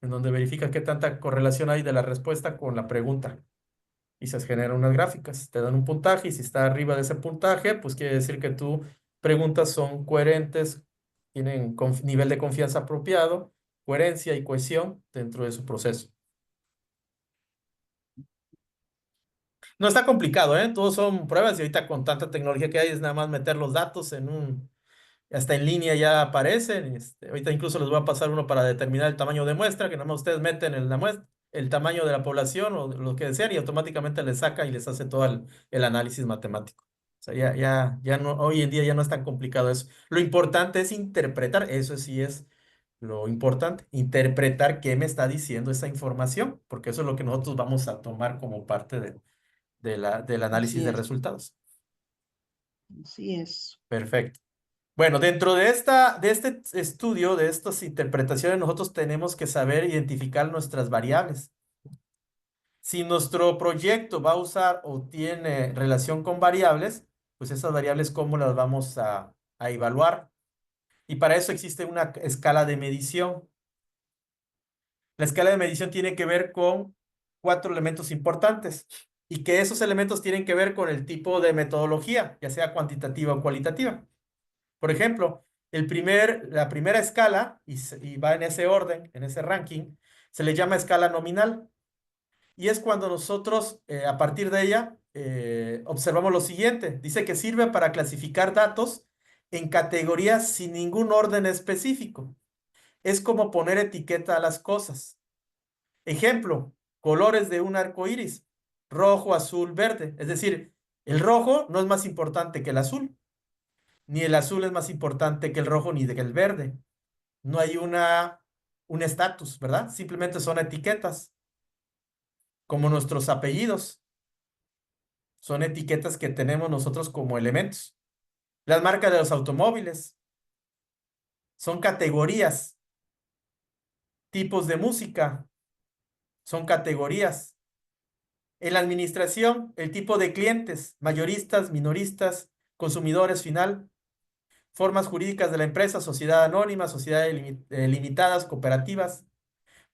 en donde verifica qué tanta correlación hay de la respuesta con la pregunta. Y se generan unas gráficas, te dan un puntaje y si está arriba de ese puntaje, pues quiere decir que tus preguntas son coherentes, tienen nivel de confianza apropiado, coherencia y cohesión dentro de su proceso. No está complicado, ¿eh? Todos son pruebas y ahorita con tanta tecnología que hay es nada más meter los datos hasta en línea ya aparecen. Ahorita incluso les voy a pasar uno para determinar el tamaño de muestra, que nada más ustedes meten la muestra, el tamaño de la población o lo que desean y automáticamente les saca y les hace todo el análisis matemático. O sea, ya no, hoy en día ya no es tan complicado eso. Lo importante es interpretar, eso sí es lo importante, interpretar qué me está diciendo esa información, porque eso es lo que nosotros vamos a tomar como parte del análisis Así de es, resultados. así es. Perfecto. Bueno, dentro de este estudio, de estas interpretaciones, nosotros tenemos que saber identificar nuestras variables. Si nuestro proyecto va a usar o tiene relación con variables, pues esas variables, ¿cómo las vamos a evaluar? Y para eso existe una escala de medición. La escala de medición tiene que ver con 4 elementos importantes y que esos elementos tienen que ver con el tipo de metodología, ya sea cuantitativa o cualitativa. Por ejemplo, la primera escala, y va en ese orden, en ese ranking, se le llama escala nominal. Y es cuando nosotros, a partir de ella, observamos lo siguiente. Dice que sirve para clasificar datos en categorías sin ningún orden específico. Es como poner etiqueta a las cosas. Ejemplo, colores de un arco iris: rojo, azul, verde. Es decir, el rojo no es más importante que el azul, ni el azul es más importante que el rojo ni que el verde. No hay un estatus, ¿verdad? Simplemente son etiquetas, como nuestros apellidos. Son etiquetas que tenemos nosotros como elementos. Las marcas de los automóviles son categorías. Tipos de música son categorías. En la administración, el tipo de clientes: mayoristas, minoristas, consumidores final, formas jurídicas de la empresa: sociedad anónima, sociedades limitadas, cooperativas.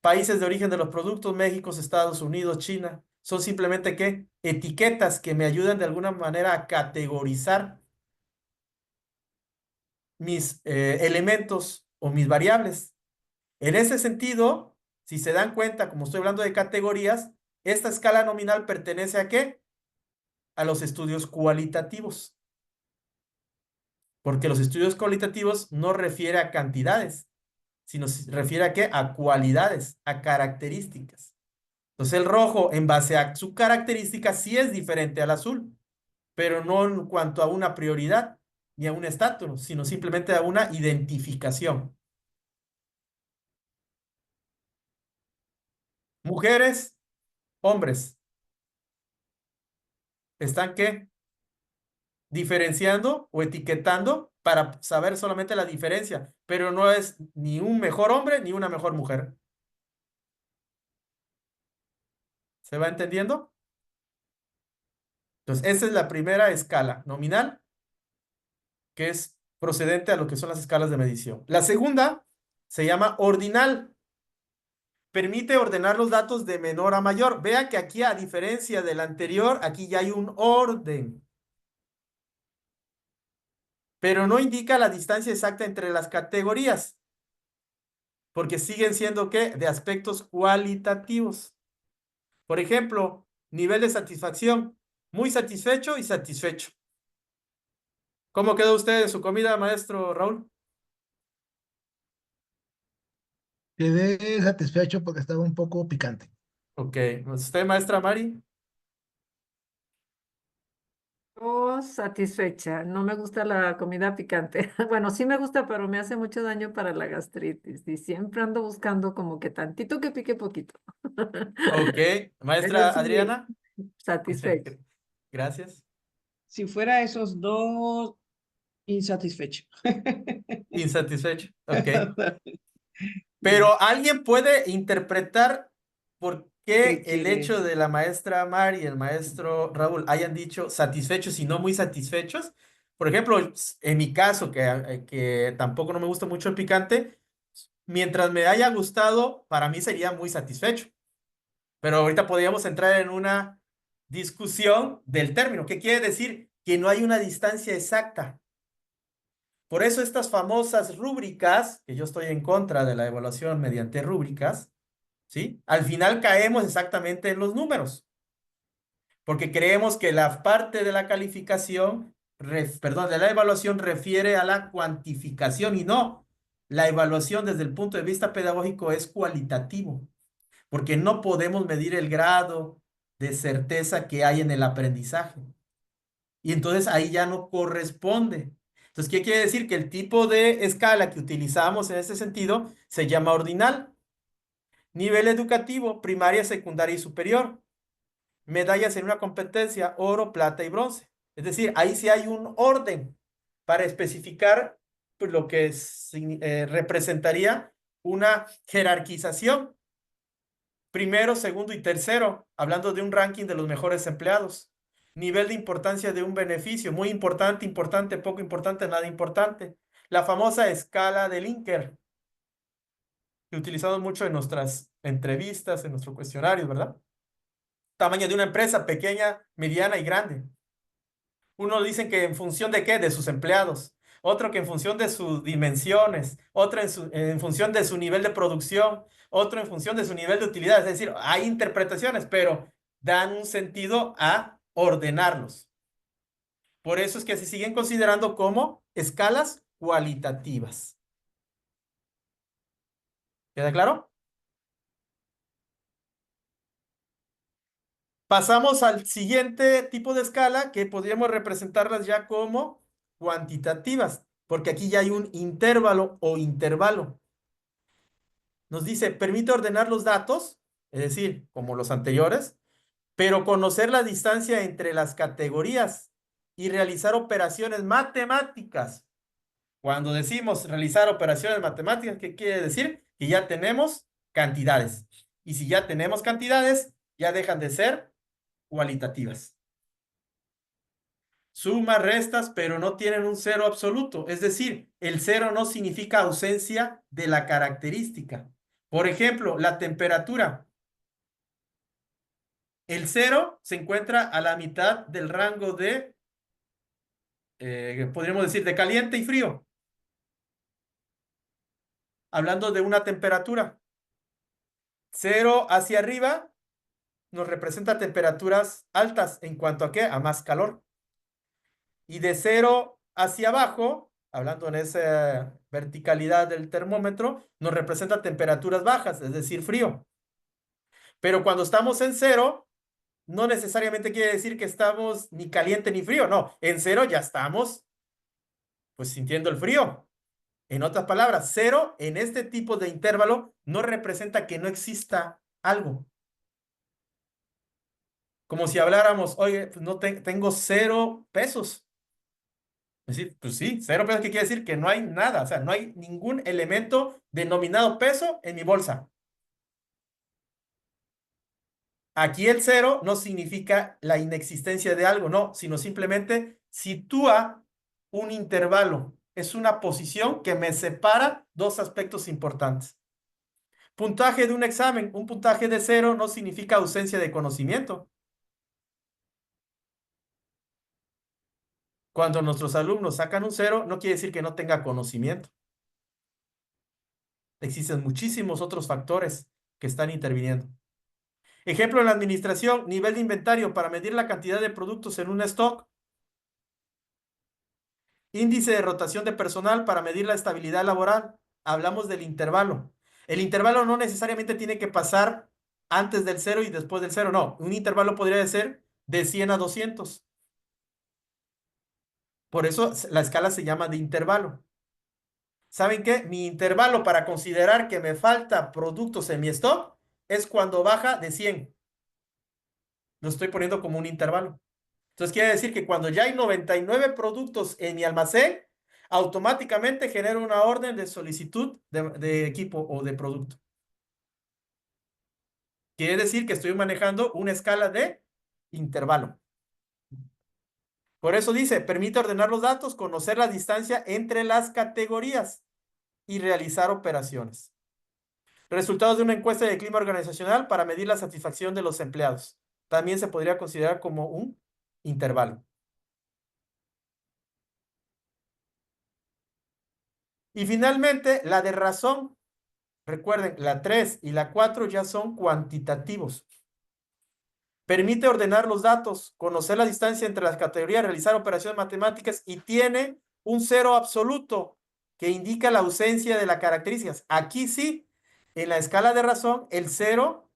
Países de origen de los productos: México, Estados Unidos, China. Son simplemente, ¿qué? Etiquetas que me ayudan de alguna manera a categorizar mis elementos o mis variables. En ese sentido, si se dan cuenta, como estoy hablando de categorías, esta escala nominal pertenece ¿a qué? A los estudios cualitativos. Porque los estudios cualitativos no refiere a cantidades, sino se refiere ¿a qué? A cualidades, a características. Entonces el rojo, en base a su característica, sí es diferente al azul, pero no en cuanto a una prioridad ni a un estatus, sino simplemente a una identificación. Mujeres, hombres, ¿están qué? Diferenciando o etiquetando para saber solamente la diferencia, pero no es ni un mejor hombre ni una mejor mujer. ¿Se va entendiendo? Entonces, esa es la primera escala nominal, que es procedente a lo que son las escalas de medición. La segunda se llama ordinal. Permite ordenar los datos de menor a mayor. Vea que aquí, a diferencia del anterior, aquí ya hay un orden. pero no indica la distancia exacta entre las categorías, porque siguen siendo, ¿qué? De aspectos cualitativos. Por ejemplo, nivel de satisfacción, muy satisfecho y satisfecho. ¿Cómo quedó usted en su comida, maestro Raúl? Quedé satisfecho porque estaba un poco picante. Ok, ¿usted, maestra Mari? Oh, satisfecha. No me gusta la comida picante. Bueno, sí me gusta, pero me hace mucho daño para la gastritis. Y siempre ando buscando como que tantito que pique poquito. Ok, Eso maestra sí, Adriana. satisfecha. Gracias. Si fuera esos dos, insatisfecho. Insatisfecho. Ok. Pero alguien puede interpretar por qué ¿Qué el quiere hecho decir? de la maestra Mari y el maestro Raúl hayan dicho satisfechos y no muy satisfechos. Por ejemplo, en mi caso, que tampoco no me gusta mucho el picante, mientras me haya gustado, para mí sería muy satisfecho. Pero ahorita podríamos entrar en una discusión del término. ¿Qué quiere decir? Que no hay una distancia exacta. Por eso estas famosas rúbricas, que yo estoy en contra de la evaluación mediante rúbricas, ¿sí? Al final caemos exactamente en los números, porque creemos que la parte de la calificación, perdón, de la evaluación refiere a la cuantificación y no. La evaluación desde el punto de vista pedagógico es cualitativo, porque no podemos medir el grado de certeza que hay en el aprendizaje. Y entonces ahí ya no corresponde. Entonces, ¿qué quiere decir? Que el tipo de escala que utilizamos en este sentido se llama ordinal. Nivel educativo, primaria, secundaria y superior. Medallas en una competencia, oro, plata y bronce. Es decir, ahí sí hay un orden para especificar pues, lo que representaría una jerarquización. Primero, segundo y tercero, hablando de un ranking de los mejores empleados. Nivel de importancia de un beneficio, muy importante, importante, poco importante, nada importante. La famosa escala de Likert, que utilizamos mucho en nuestras entrevistas, en nuestros cuestionarios, ¿verdad? Tamaño de una empresa, pequeña, mediana y grande. Uno dicen que en función de qué, de sus empleados. Otro que en función de sus dimensiones. Otro en función de su nivel de producción. Otro en función de su nivel de utilidad. Es decir, hay interpretaciones, pero dan un sentido a ordenarlos. Por eso es que se siguen considerando como escalas cualitativas. ¿Queda claro? Pasamos al siguiente tipo de escala que podríamos representarlas ya como cuantitativas, porque aquí ya hay un intervalo o intervalo. Nos dice, permite ordenar los datos, es decir, como los anteriores, pero conocer la distancia entre las categorías y realizar operaciones matemáticas. Cuando decimos realizar operaciones matemáticas, ¿qué quiere decir? Que ya tenemos cantidades. Y si ya tenemos cantidades, ya dejan de ser cualitativas. Sumas, restas, pero no tienen un cero absoluto. Es decir, el cero no significa ausencia de la característica. Por ejemplo, la temperatura. El cero se encuentra a la mitad del rango de, podríamos decir, de caliente y frío. Hablando de una temperatura. Cero hacia arriba nos representa temperaturas altas en cuanto a qué, a más calor. Y de cero hacia abajo, hablando en esa verticalidad del termómetro, nos representa temperaturas bajas, es decir, frío. Pero cuando estamos en cero, no necesariamente quiere decir que estamos ni caliente ni frío, no. En cero ya estamos, pues, sintiendo el frío. En otras palabras, cero en este tipo de intervalo no representa que no exista algo. Como si habláramos, oye, pues no tengo 0 pesos. Es decir, pues sí, 0 pesos, ¿qué quiere decir? Que no hay nada, o sea, no hay ningún elemento denominado peso en mi bolsa. Aquí el cero no significa la inexistencia de algo, no, sino simplemente sitúa un intervalo. Es una posición que me separa dos aspectos importantes. Puntaje de un examen. Un puntaje de 0 no significa ausencia de conocimiento. Cuando nuestros alumnos sacan un 0, no quiere decir que no tenga conocimiento. Existen muchísimos otros factores que están interviniendo. Ejemplo, en la administración, nivel de inventario para medir la cantidad de productos en un stock. Índice de rotación de personal para medir la estabilidad laboral. Hablamos del intervalo. El intervalo no necesariamente tiene que pasar antes del 0 y después del 0. No, un intervalo podría ser de 100 a 200. Por eso la escala se llama de intervalo. ¿Saben qué? Mi intervalo para considerar que me falta productos en mi stock es cuando baja de 100. Lo estoy poniendo como un intervalo. Entonces quiere decir que cuando ya hay 99 productos en mi almacén, automáticamente genero una orden de solicitud de equipo o de producto. Quiere decir que estoy manejando una escala de intervalo. Por eso dice, permite ordenar los datos, conocer la distancia entre las categorías y realizar operaciones. Resultados de una encuesta de clima organizacional para medir la satisfacción de los empleados. También se podría considerar como un intervalo. Y finalmente, la de razón. Recuerden, la 3 y la 4 ya son cuantitativos. Permite ordenar los datos, conocer la distancia entre las categorías, realizar operaciones matemáticas y tiene un 0 absoluto que indica la ausencia de las características. Aquí sí, en la escala de razón, el 0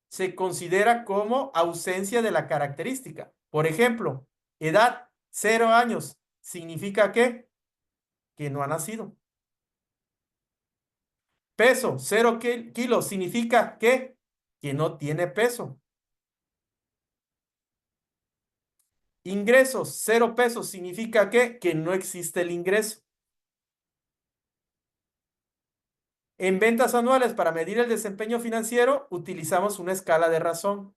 se considera como ausencia de la característica. Por ejemplo, edad, 0 años, ¿significa qué? Que no ha nacido. Peso, 0 kilos, ¿significa qué? Que no tiene peso. Ingresos, 0 pesos, ¿significa qué? Que no existe el ingreso. En ventas anuales, para medir el desempeño financiero, utilizamos una escala de razón.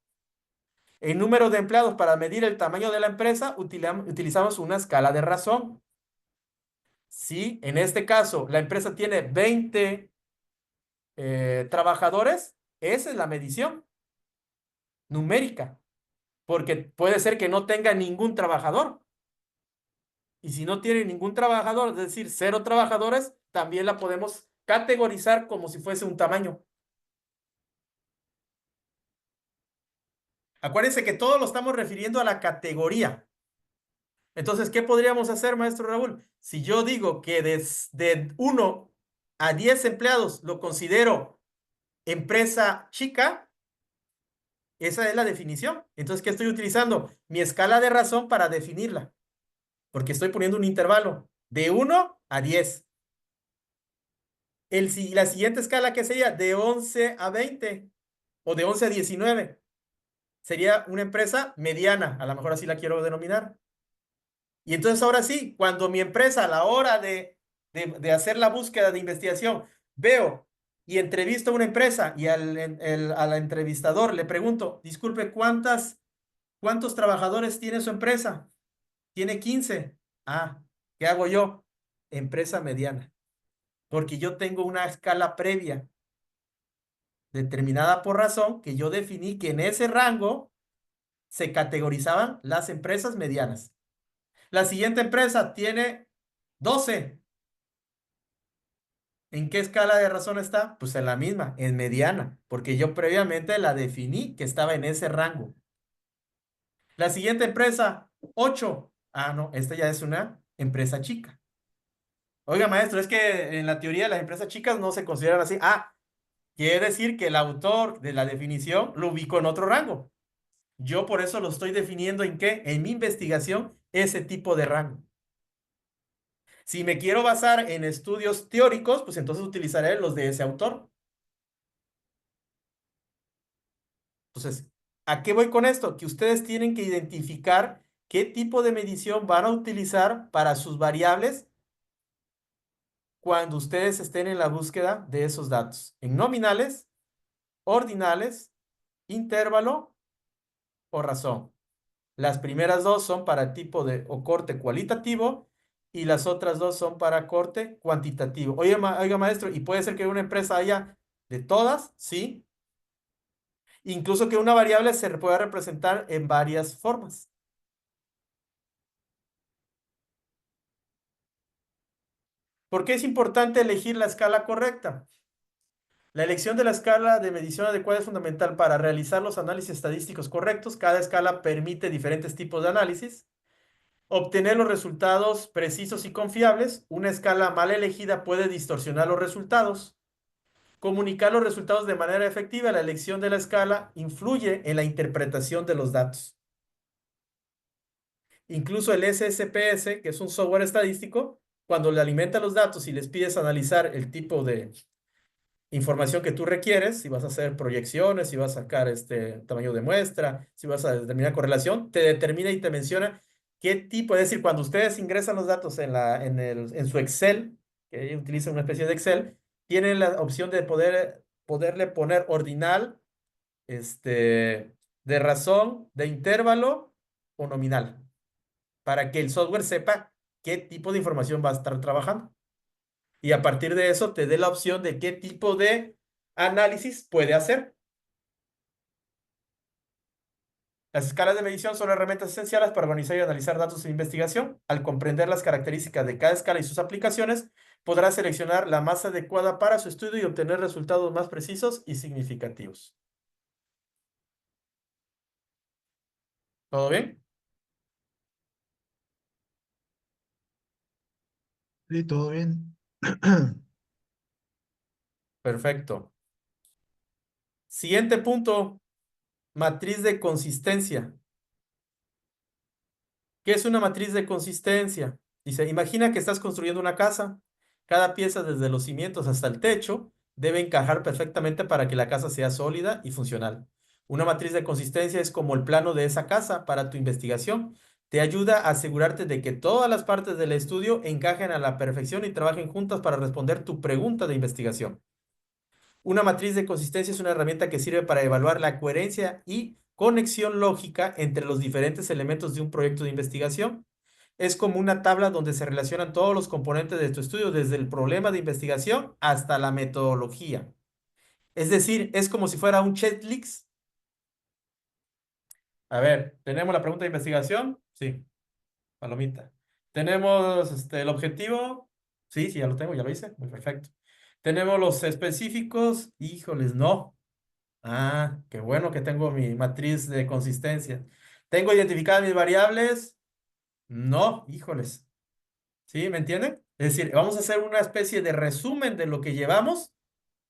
En número de empleados, para medir el tamaño de la empresa, utilizamos una escala de razón. Si en este caso la empresa tiene 20 trabajadores, esa es la medición numérica, porque puede ser que no tenga ningún trabajador. Y si no tiene ningún trabajador, es decir, 0 trabajadores, también la podemos categorizar como si fuese un tamaño. Acuérdense que todo lo estamos refiriendo a la categoría. Entonces, ¿qué podríamos hacer, maestro Raúl? Si yo digo que de 1 a 10 empleados lo considero empresa chica, esa es la definición. Entonces, ¿qué estoy utilizando? Mi escala de razón para definirla. Porque estoy poniendo un intervalo de 1 a 10. La siguiente escala, ¿qué sería? De 11 a 20 o de 11 a 19. Sería una empresa mediana, a lo mejor así la quiero denominar. Y entonces ahora sí, cuando mi empresa a la hora de hacer la búsqueda de investigación, veo y entrevisto a una empresa y al entrevistador le pregunto, disculpe, ¿cuántos trabajadores tiene su empresa? Tiene 15. Ah, ¿qué hago yo? Empresa mediana. Porque yo tengo una escala previa determinada por razón que yo definí que en ese rango se categorizaban las empresas medianas. La siguiente empresa tiene 12. ¿En qué escala de razón está? Pues en la misma, en mediana, porque yo previamente la definí que estaba en ese rango. La siguiente empresa, 8. Ah, no, esta ya es una empresa chica. Oiga, maestro, es que en la teoría las empresas chicas no se consideran así. Ah, quiere decir que el autor de la definición lo ubicó en otro rango. Yo por eso lo estoy definiendo en qué, en mi investigación, ese tipo de rango. Si me quiero basar en estudios teóricos, pues entonces utilizaré los de ese autor. Entonces, ¿a qué voy con esto? Que ustedes tienen que identificar qué tipo de medición van a utilizar para sus variables cuando ustedes estén en la búsqueda de esos datos. En nominales, ordinales, intervalo o razón. Las primeras dos son para tipo de o corte cualitativo y las otras dos son para corte cuantitativo. Oiga, maestro, ¿y puede ser que una empresa haya de todas? Sí. Incluso que una variable se pueda representar en varias formas. ¿Por qué es importante elegir la escala correcta? La elección de la escala de medición adecuada es fundamental para realizar los análisis estadísticos correctos. Cada escala permite diferentes tipos de análisis. Obtener los resultados precisos y confiables. Una escala mal elegida puede distorsionar los resultados. Comunicar los resultados de manera efectiva. La elección de la escala influye en la interpretación de los datos. Incluso el SSPS, que es un software estadístico, cuando le alimenta los datos y les pides analizar el tipo de información que tú requieres, si vas a hacer proyecciones, si vas a sacar tamaño de muestra, si vas a determinar correlación, te determina y te menciona qué tipo, es decir, cuando ustedes ingresan los datos en su Excel, que utilizan una especie de Excel, tienen la opción de poderle poner ordinal, de razón, de intervalo o nominal, para que el software sepa qué tipo de información va a estar trabajando. Y a partir de eso te dé la opción de qué tipo de análisis puede hacer. Las escalas de medición son herramientas esenciales para organizar y analizar datos de investigación. Al comprender las características de cada escala y sus aplicaciones, podrá seleccionar la más adecuada para su estudio y obtener resultados más precisos y significativos. ¿Todo bien? Sí, todo bien. Perfecto. Siguiente punto, matriz de consistencia. ¿Qué es una matriz de consistencia? Dice, imagina que estás construyendo una casa. Cada pieza, desde los cimientos hasta el techo, debe encajar perfectamente para que la casa sea sólida y funcional. Una matriz de consistencia es como el plano de esa casa para tu investigación. Te ayuda a asegurarte de que todas las partes del estudio encajen a la perfección y trabajen juntas para responder tu pregunta de investigación. Una matriz de consistencia es una herramienta que sirve para evaluar la coherencia y conexión lógica entre los diferentes elementos de un proyecto de investigación. Es como una tabla donde se relacionan todos los componentes de tu estudio, desde el problema de investigación hasta la metodología. Es decir, es como si fuera un checklist. A ver, ¿tenemos la pregunta de investigación? Sí, palomita. ¿Tenemos el objetivo? Sí, sí, ya lo tengo, ya lo hice. Muy perfecto. ¿Tenemos los específicos? Híjoles, no. Ah, qué bueno que tengo mi matriz de consistencia. ¿Tengo identificadas mis variables? No, híjoles. ¿Sí? ¿Me entienden? Es decir, vamos a hacer una especie de resumen de lo que llevamos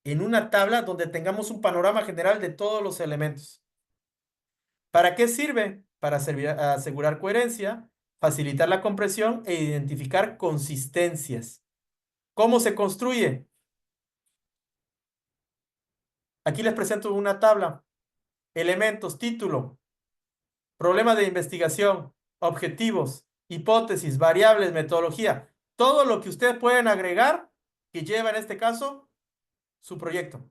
en una tabla donde tengamos un panorama general de todos los elementos. ¿Para qué sirve? Para asegurar coherencia, facilitar la comprensión e identificar consistencias. ¿Cómo se construye? Aquí les presento una tabla. Elementos, título, problema de investigación, objetivos, hipótesis, variables, metodología. Todo lo que ustedes pueden agregar que lleva en este caso su proyecto.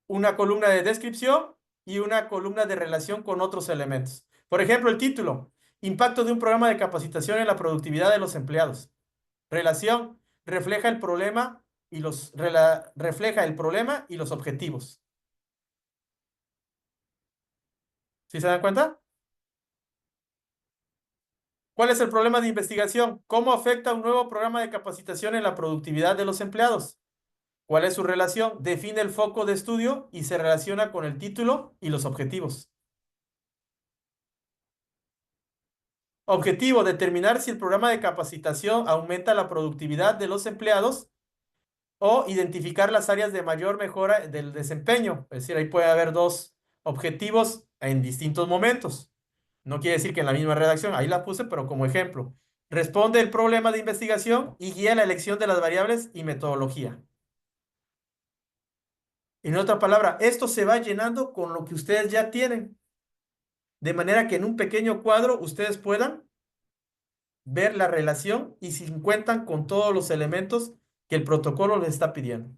Una columna de descripción y una columna de relación con otros elementos. Por ejemplo, el título, impacto de un programa de capacitación en la productividad de los empleados. Relación, refleja el problema y los objetivos. ¿Sí se dan cuenta? ¿Cuál es el problema de investigación? ¿Cómo afecta un nuevo programa de capacitación en la productividad de los empleados? ¿Cuál es su relación? Define el foco de estudio y se relaciona con el título y los objetivos. Objetivo, determinar si el programa de capacitación aumenta la productividad de los empleados o identificar las áreas de mayor mejora del desempeño. Es decir, ahí puede haber dos objetivos en distintos momentos. No quiere decir que en la misma redacción, ahí la puse, pero como ejemplo. Responde el problema de investigación y guía la elección de las variables y metodología. En otra palabra, esto se va llenando con lo que ustedes ya tienen. De manera que en un pequeño cuadro ustedes puedan ver la relación y si cuentan con todos los elementos que el protocolo les está pidiendo.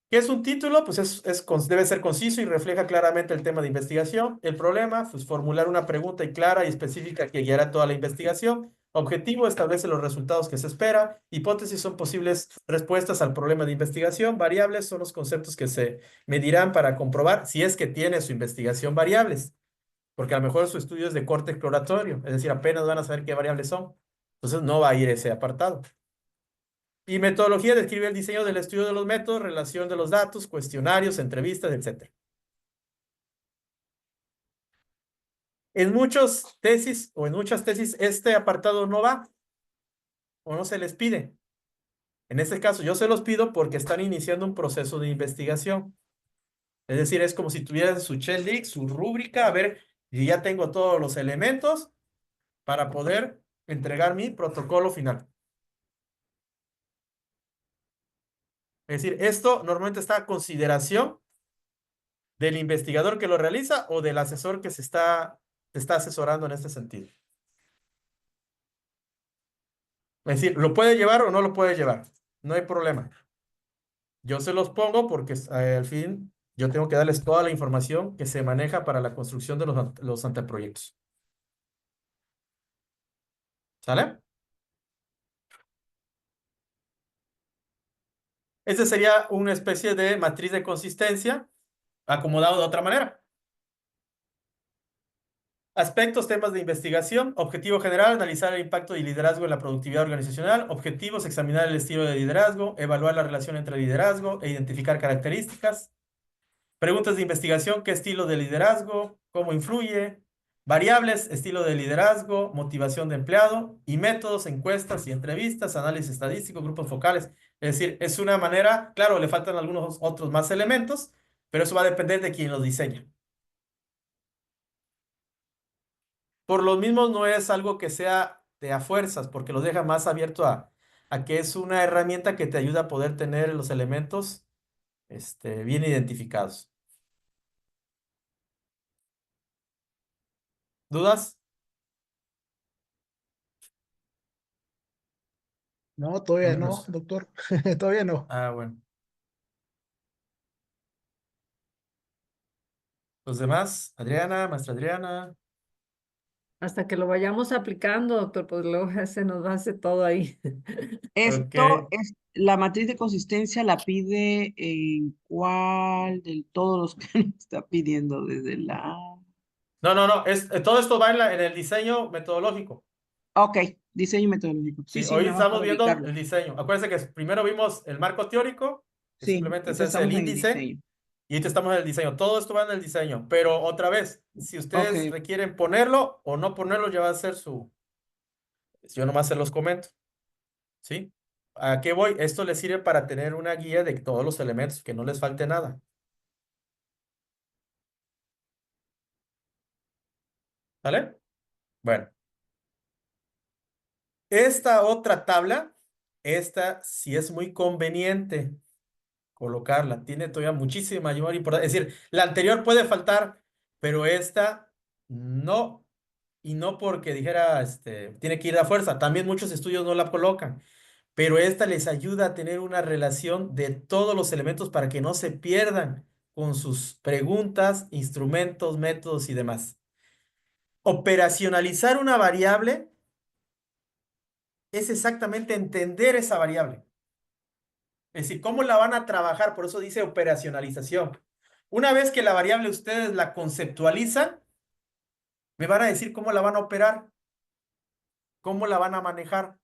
¿Qué es un título? Pues debe ser conciso y refleja claramente el tema de investigación. El problema, pues formular una pregunta clara y específica que guiará toda la investigación. Objetivo, establece los resultados que se espera. Hipótesis son posibles respuestas al problema de investigación. Variables son los conceptos que se medirán para comprobar si es que tiene su investigación variables. Porque a lo mejor su estudio es de corte exploratorio, es decir, apenas van a saber qué variables son. Entonces no va a ir ese apartado. Y metodología describe el diseño del estudio de los métodos, relación de los datos, cuestionarios, entrevistas, etc. En muchas tesis este apartado no va o no se les pide. En este caso yo se los pido porque están iniciando un proceso de investigación. Es decir, es como si tuvieran su checklist, su rúbrica, a ver, y ya tengo todos los elementos para poder entregar mi protocolo final. Es decir, esto normalmente está a consideración del investigador que lo realiza o del asesor que te está asesorando en este sentido. Es decir, ¿lo puede llevar o no lo puede llevar? No hay problema. Yo se los pongo porque al fin yo tengo que darles toda la información que se maneja para la construcción de los anteproyectos. ¿Sale? Este sería una especie de matriz de consistencia acomodado de otra manera. Aspectos, temas de investigación. Objetivo general, analizar el impacto y liderazgo en la productividad organizacional. Objetivos, examinar el estilo de liderazgo, evaluar la relación entre liderazgo e identificar características. Preguntas de investigación, ¿qué estilo de liderazgo? ¿Cómo influye? Variables, estilo de liderazgo, motivación de empleado y métodos, encuestas y entrevistas, análisis estadístico, grupos focales. Es decir, es una manera, claro, le faltan algunos otros más elementos, pero eso va a depender de quien los diseña. Por lo mismo no es algo que sea de a fuerzas, porque lo deja más abierto a que es una herramienta que te ayuda a poder tener los elementos bien identificados. ¿Dudas? No, todavía no, Menos. doctor. Todavía no. Ah, bueno. Los demás, Adriana, maestra Adriana. Hasta que lo vayamos aplicando, doctor, pues luego ya se nos va a hacer todo ahí. Ok. Esto es, la matriz de consistencia la pide en cuál de todos los que nos está pidiendo, desde la... No, no, no. Todo esto va en el diseño metodológico. Ok, diseño metodológico. Sí, Sí, sí, hoy nada más estamos para viendo ubicarlo. el diseño. Acuérdense que primero vimos el marco teórico, que Sí, simplemente ahorita es el estamos en el índice, diseño. y ahorita estamos en el diseño. Todo esto va en el diseño. Pero otra vez, si Ok, ustedes requieren ponerlo o no ponerlo, ya va a ser yo nomás se los comento. ¿Sí? ¿A qué voy? Esto les sirve para tener una guía de todos los elementos, que no les falte nada. ¿Vale? Bueno. Esta otra tabla, esta sí es muy conveniente colocarla. Tiene todavía muchísima mayor importancia. Es decir, la anterior puede faltar, pero esta no. Y no porque dijera, tiene que ir a fuerza. También muchos estudios no la colocan. Pero esta les ayuda a tener una relación de todos los elementos para que no se pierdan con sus preguntas, instrumentos, métodos y demás. Operacionalizar una variable es exactamente entender esa variable. Es decir, ¿cómo la van a trabajar? Por eso dice operacionalización. Una vez que la variable ustedes la conceptualizan, me van a decir cómo la van a operar, cómo la van a manejar.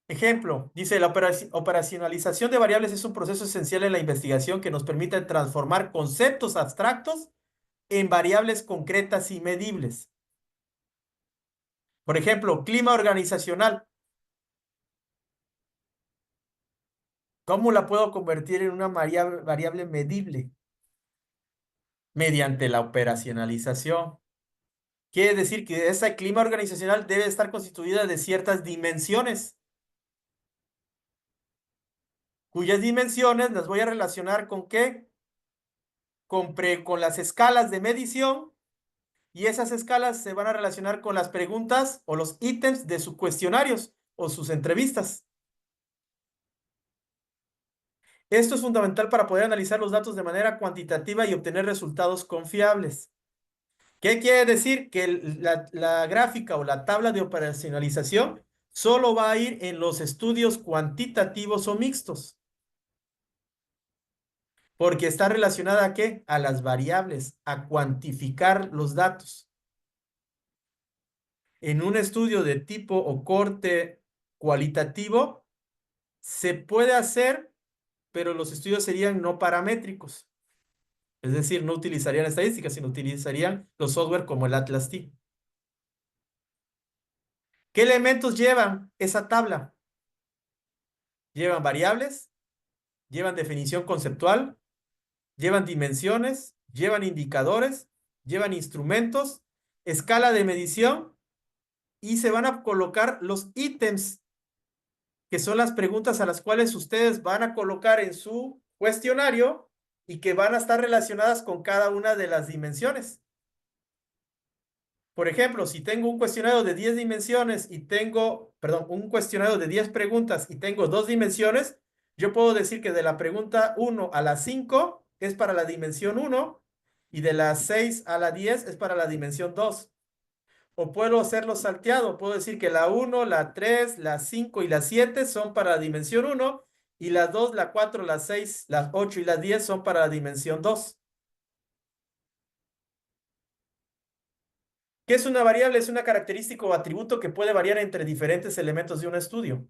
Ejemplo, dice, la operacionalización de variables es un proceso esencial en la investigación que nos permite transformar conceptos abstractos en variables concretas y medibles. Por ejemplo, clima organizacional. ¿Cómo la puedo convertir en una variable medible? Mediante la operacionalización. Quiere decir que ese clima organizacional debe estar constituida de ciertas dimensiones, cuyas dimensiones las voy a relacionar ¿con qué? Con las escalas de medición, y esas escalas se van a relacionar con las preguntas o los ítems de sus cuestionarios o sus entrevistas. Esto es fundamental para poder analizar los datos de manera cuantitativa y obtener resultados confiables. ¿Qué quiere decir? Que la gráfica o la tabla de operacionalización solo va a ir en los estudios cuantitativos o mixtos. Porque está relacionada ¿a qué? A las variables, a cuantificar los datos. En un estudio de tipo o corte cualitativo, se puede hacer, pero los estudios serían no paramétricos. Es decir, no utilizarían estadísticas, sino utilizarían los software como el Atlas T. ¿Qué elementos llevan esa tabla? Llevan variables, llevan definición conceptual, llevan dimensiones, llevan indicadores, llevan instrumentos, escala de medición y se van a colocar los ítems, que son las preguntas a las cuales ustedes van a colocar en su cuestionario y que van a estar relacionadas con cada una de las dimensiones. Por ejemplo, si tengo un cuestionario de 10 dimensiones y tengo, perdón, un cuestionario de 10 preguntas y tengo 2 dimensiones, yo puedo decir que de la pregunta 1 a la 5 es para la dimensión 1 y de la 6 a la 10 es para la dimensión 2. O puedo hacerlo salteado, puedo decir que la 1, la 3, la 5 y la 7 son para la dimensión 1 y la 2, la 4, la 6, la 8 y la 10 son para la dimensión 2. ¿Qué es una variable? Es una característica o atributo que puede variar entre diferentes elementos de un estudio.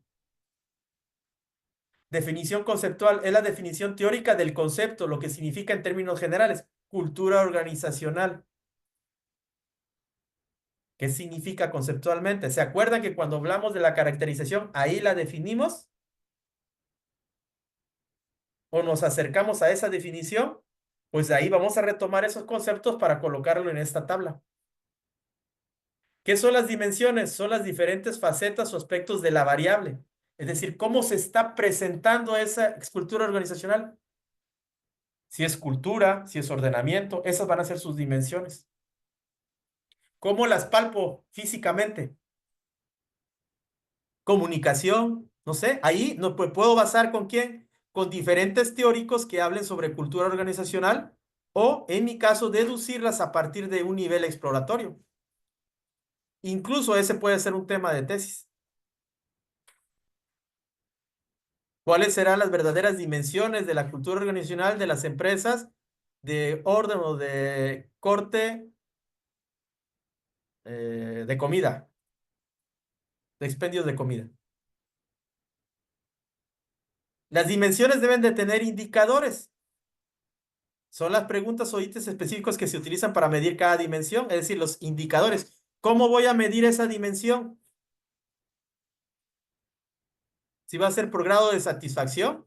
Definición conceptual es la definición teórica del concepto, lo que significa en términos generales. Cultura organizacional. ¿Qué significa conceptualmente? ¿Se acuerdan que cuando hablamos de la caracterización, ahí la definimos? ¿O nos acercamos a esa definición? Pues de ahí vamos a retomar esos conceptos para colocarlo en esta tabla. ¿Qué son las dimensiones? Son las diferentes facetas o aspectos de la variable. Es decir, cómo se está presentando esa escultura organizacional. Si es cultura, si es ordenamiento, esas van a ser sus dimensiones. ¿Cómo las palpo físicamente? Comunicación, no sé, ahí no puedo basar con quién, con diferentes teóricos que hablen sobre cultura organizacional o, en mi caso, deducirlas a partir de un nivel exploratorio. Incluso ese puede ser un tema de tesis. ¿Cuáles serán las verdaderas dimensiones de la cultura organizacional de las empresas de orden o de corte de comida, de expendios de comida? Las dimensiones deben de tener indicadores. Son las preguntas o ítems específicos que se utilizan para medir cada dimensión, es decir, los indicadores. ¿Cómo voy a medir esa dimensión? ¿Si va a ser por grado de satisfacción?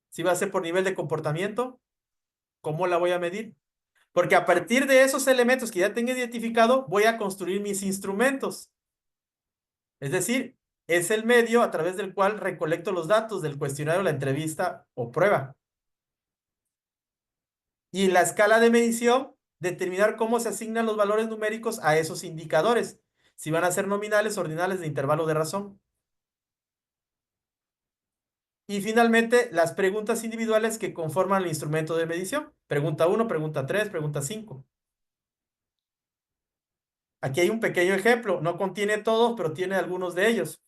¿Si va a ser por nivel de comportamiento? ¿Cómo la voy a medir? Porque a partir de esos elementos que ya tengo identificado, voy a construir mis instrumentos. Es decir, es el medio a través del cual recolecto los datos del cuestionario, la entrevista o prueba. Y en la escala de medición, determinar cómo se asignan los valores numéricos a esos indicadores. Si van a ser nominales, ordinales, de intervalo de razón. Y finalmente, las preguntas individuales que conforman el instrumento de medición. Pregunta 1, pregunta 3, pregunta 5. Aquí hay un pequeño ejemplo. No contiene todos, pero tiene algunos de ellos.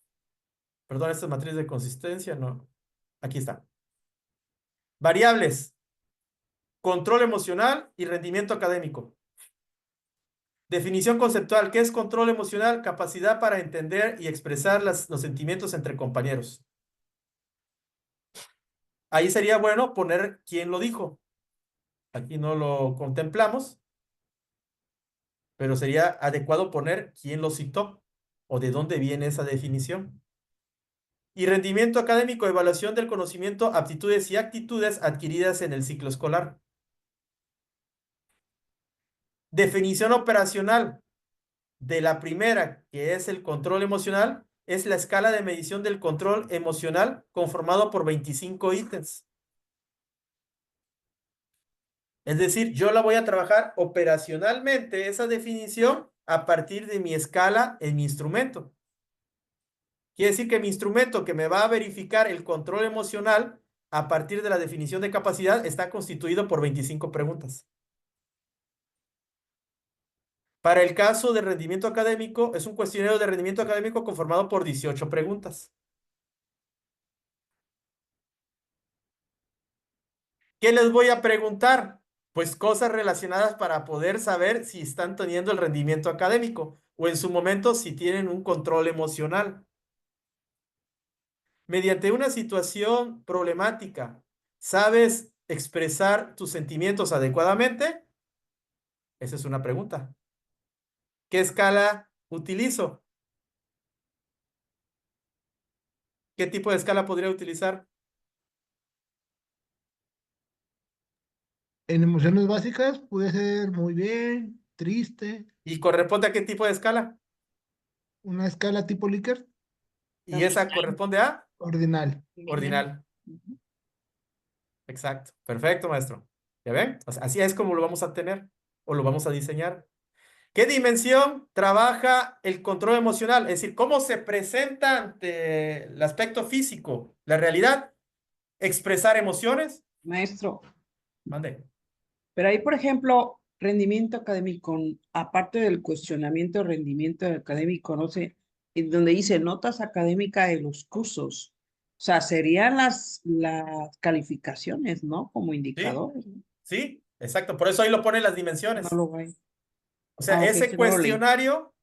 Perdón, esta es matriz de consistencia. No. Aquí está. Variables. Control emocional y rendimiento académico. Definición conceptual. ¿Qué es control emocional? Capacidad para entender y expresar los sentimientos entre compañeros. Ahí sería bueno poner quién lo dijo. Aquí no lo contemplamos, pero sería adecuado poner quién lo citó o de dónde viene esa definición. Y rendimiento académico, evaluación del conocimiento, aptitudes y actitudes adquiridas en el ciclo escolar. Definición operacional de la primera, que es el control emocional, es la escala de medición del control emocional conformado por 25 ítems. Es decir, yo la voy a trabajar operacionalmente, esa definición, a partir de mi escala en mi instrumento. Quiere decir que mi instrumento que me va a verificar el control emocional a partir de la definición de capacidad está constituido por 25 preguntas. Para el caso de rendimiento académico, es un cuestionario de rendimiento académico conformado por 18 preguntas. ¿Qué les voy a preguntar? Pues cosas relacionadas para poder saber si están teniendo el rendimiento académico. o en su momento si tienen un control emocional. Mediante una situación problemática, ¿sabes expresar tus sentimientos adecuadamente? Esa es una pregunta. ¿Qué escala utilizo? ¿Qué tipo de escala podría utilizar? En emociones básicas puede ser muy bien, triste, ¿Y corresponde a qué tipo de escala? una escala tipo Likert, ¿Y esa corresponde a? ordinal. Ordinal. Ujú. Exacto. Perfecto, maestro. ¿Ya ven? O sea, así es como lo vamos a tener o lo vamos a diseñar. ¿Qué dimensión trabaja el control emocional? Es decir, ¿cómo se presenta ante el aspecto físico, la realidad? ¿Expresar emociones? Maestro, Mande. pero ahí, por ejemplo, rendimiento académico, aparte del cuestionamiento de rendimiento académico, no sé, en donde dice notas académicas de los cursos, o sea, serían las calificaciones, ¿no? Como ¿Sí? indicadores, ¿no? Sí, exacto. Por eso ahí lo ponen las No dimensiones. lo hay. O sea, Ah, ok, ese sí, no lo leí. cuestionario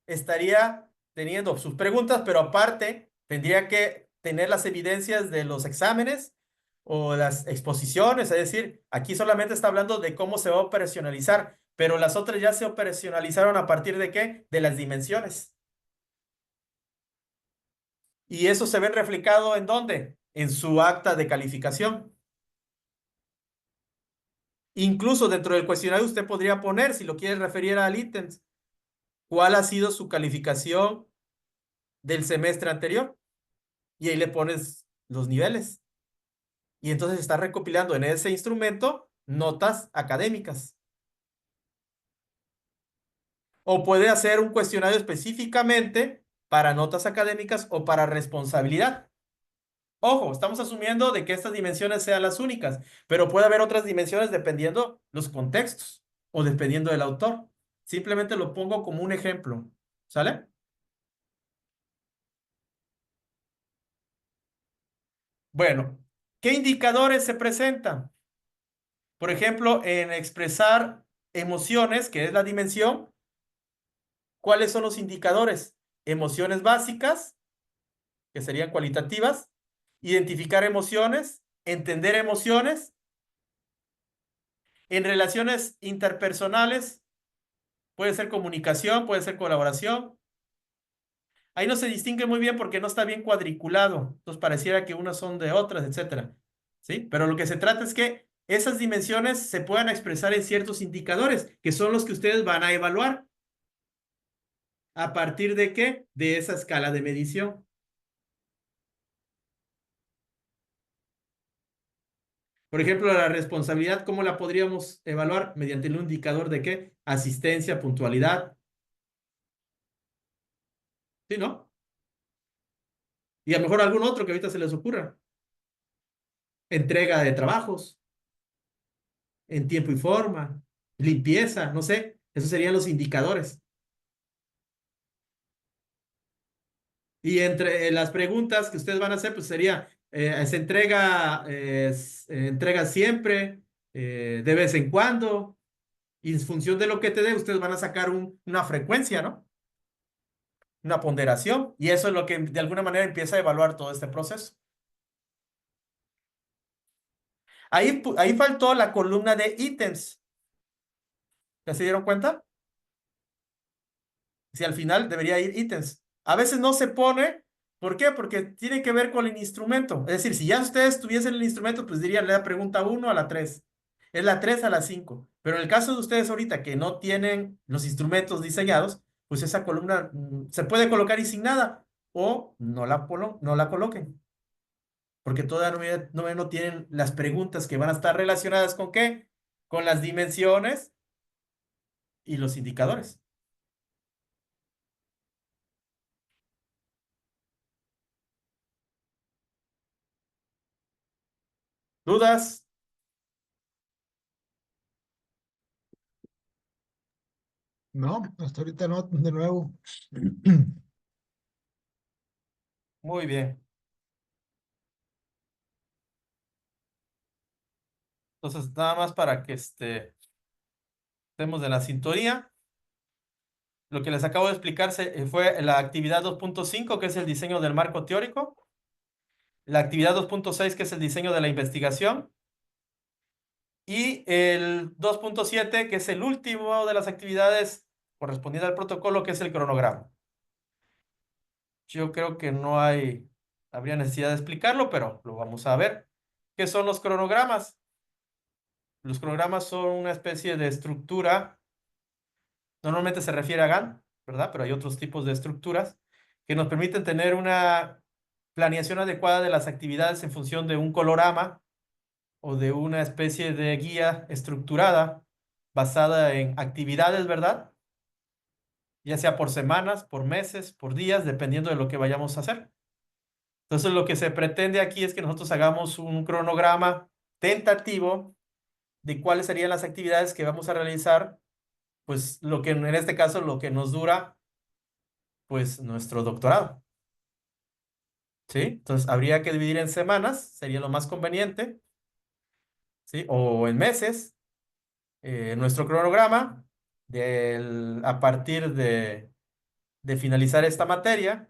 estaría teniendo sus preguntas, pero aparte tendría que tener las evidencias de los exámenes o las exposiciones. Es decir, aquí solamente está hablando de cómo se va a operacionalizar, pero las otras ya se operacionalizaron a partir de qué? De las dimensiones. Y eso se ve reflejado ¿en dónde? En su acta de calificación. Incluso dentro del cuestionario usted podría poner, si lo quiere referir al ítems, cuál ha sido su calificación del semestre anterior. Y ahí le pones los niveles. Y entonces está recopilando en ese instrumento notas académicas. O puede hacer un cuestionario específicamente para notas académicas o para responsabilidad. Ojo, estamos asumiendo de que estas dimensiones sean las únicas, pero puede haber otras dimensiones dependiendo los contextos o dependiendo del autor. Simplemente lo pongo como un ejemplo. ¿Sale? Bueno, ¿qué indicadores se presentan? Por ejemplo, en expresar emociones, que es la dimensión, ¿cuáles son los indicadores? Emociones básicas, que serían cualitativas, identificar emociones, entender emociones. En relaciones interpersonales, puede ser comunicación, puede ser colaboración. Ahí no se distingue muy bien porque no está bien cuadriculado. Entonces pareciera que unas son de otras, etcétera. ¿Sí? Pero lo que se trata es que esas dimensiones se puedan expresar en ciertos indicadores, que son los que ustedes van a evaluar. ¿A partir de qué? De esa escala de medición. Por ejemplo, la responsabilidad, ¿cómo la podríamos evaluar? Mediante un indicador de qué? Asistencia, puntualidad. ¿Sí, no? Y a lo mejor algún otro que ahorita se les ocurra. Entrega de trabajos, en tiempo y forma, limpieza, no sé. Esos serían los indicadores. Y entre las preguntas que ustedes van a hacer, pues sería, ¿se entrega, entrega siempre, de vez en cuando? Y en función de lo que te dé, ustedes van a sacar una frecuencia, ¿no? Una ponderación. Y eso es lo que de alguna manera empieza a evaluar todo este proceso. Ahí faltó la columna de ítems. ¿Ya se dieron cuenta? Si al final debería ir ítems. A veces no se pone. ¿Por qué? Porque tiene que ver con el instrumento. Es decir, si ya ustedes tuviesen el instrumento, pues dirían la pregunta 1 a la 3. Es la 3 a la 5. Pero en el caso de ustedes ahorita que no tienen los instrumentos diseñados, pues esa columna se puede colocar y sin nada. O no la coloquen. Porque todavía no tienen las preguntas que van a estar relacionadas con qué? Con las dimensiones y los indicadores. ¿Dudas? No, hasta ahorita no, de nuevo. Muy bien. Entonces, nada más para que estemos de la sintonía. Lo que les acabo de explicar fue la actividad 2.5, que es el diseño del marco teórico. La actividad 2.6, que es el diseño de la investigación. Y el 2.7, que es el último de las actividades correspondiente al protocolo, que es el cronograma. Yo creo que no habría necesidad de explicarlo, pero lo vamos a ver. ¿Qué son los cronogramas? Los cronogramas son una especie de estructura, normalmente se refiere a Gantt, ¿verdad? Pero hay otros tipos de estructuras que nos permiten tener una planeación adecuada de las actividades en función de un colorama o de una especie de guía estructurada basada en actividades, ¿verdad? Ya sea por semanas, por meses, por días, dependiendo de lo que vayamos a hacer. Entonces, lo que se pretende aquí es que nosotros hagamos un cronograma tentativo de cuáles serían las actividades que vamos a realizar, pues lo que en este caso lo que nos dura, pues nuestro doctorado. ¿Sí? Entonces, habría que dividir en semanas, sería lo más conveniente, ¿sí? O en meses, nuestro cronograma, a partir de finalizar esta materia,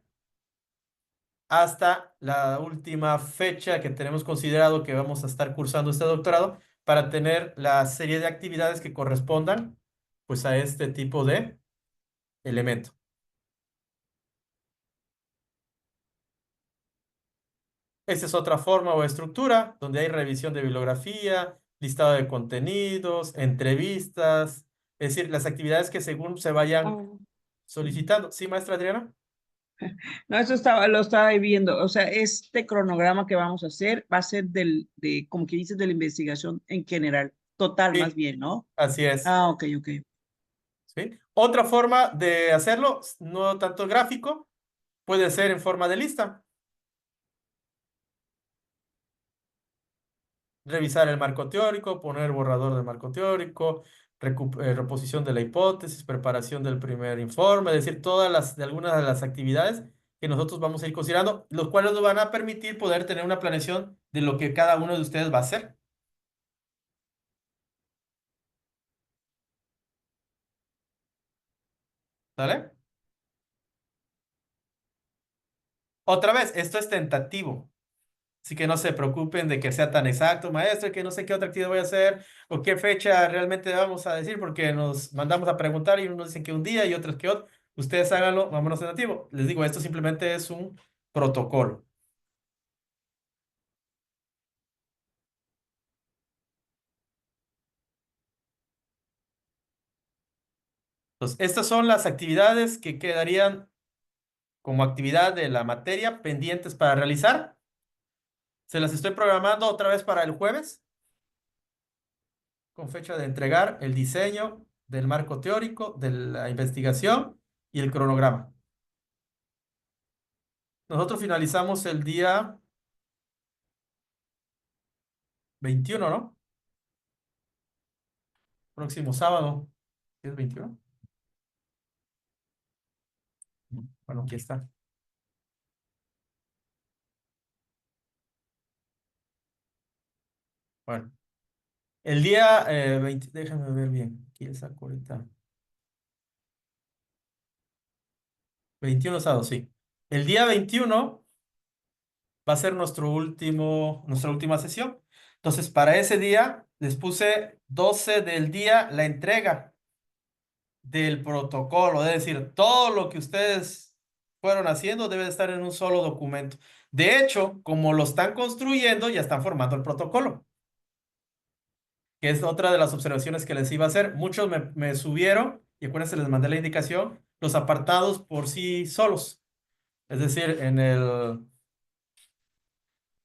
hasta la última fecha que tenemos considerado que vamos a estar cursando este doctorado para tener la serie de actividades que correspondan pues a este tipo de elemento. Esta es otra forma o estructura donde hay revisión de bibliografía, listado de contenidos, entrevistas, es decir, las actividades que según se vayan Oh. solicitando. ¿Sí, maestra Adriana? No, lo estaba viendo. O sea, este cronograma que vamos a hacer va a ser como que dices, de la investigación en general, total más Sí, bien, ¿no? así es. Ah, ok, ok. ¿Sí? Otra forma de hacerlo, no tanto gráfico, puede ser en forma de lista. Revisar el marco teórico, poner borrador del marco teórico, reposición de la hipótesis, preparación del primer informe, es decir, de algunas de las actividades que nosotros vamos a ir considerando, los cuales nos van a permitir poder tener una planeación de lo que cada uno de ustedes va a hacer. ¿Sale? Otra vez, esto es tentativo. Así que no se preocupen de que sea tan exacto, maestro, que no sé qué otra actividad voy a hacer o qué fecha realmente vamos a decir, porque nos mandamos a preguntar y unos dicen que un día y otros que otro. Ustedes háganlo, vámonos tentativo. Les digo, esto simplemente es un protocolo. Entonces, estas son las actividades que quedarían como actividad de la materia pendientes para realizar. Se las estoy programando otra vez para el jueves, con fecha de entregar el diseño del marco teórico, de la investigación y el cronograma. Nosotros finalizamos el día 21, ¿no? Próximo sábado. ¿Es 21? Bueno, aquí está. Bueno, el día 20, déjame ver bien. Aquí le saco ahorita. 21 sábado, sí. El día 21 va a ser nuestra última sesión. Entonces, para ese día, les puse 12 del día la entrega del protocolo. Es decir, todo lo que ustedes fueron haciendo debe estar en un solo documento. De hecho, como lo están construyendo, ya están formando el protocolo, que es otra de las observaciones que les iba a hacer. Muchos me subieron, y acuérdense, les mandé la indicación, los apartados por sí solos. Es decir,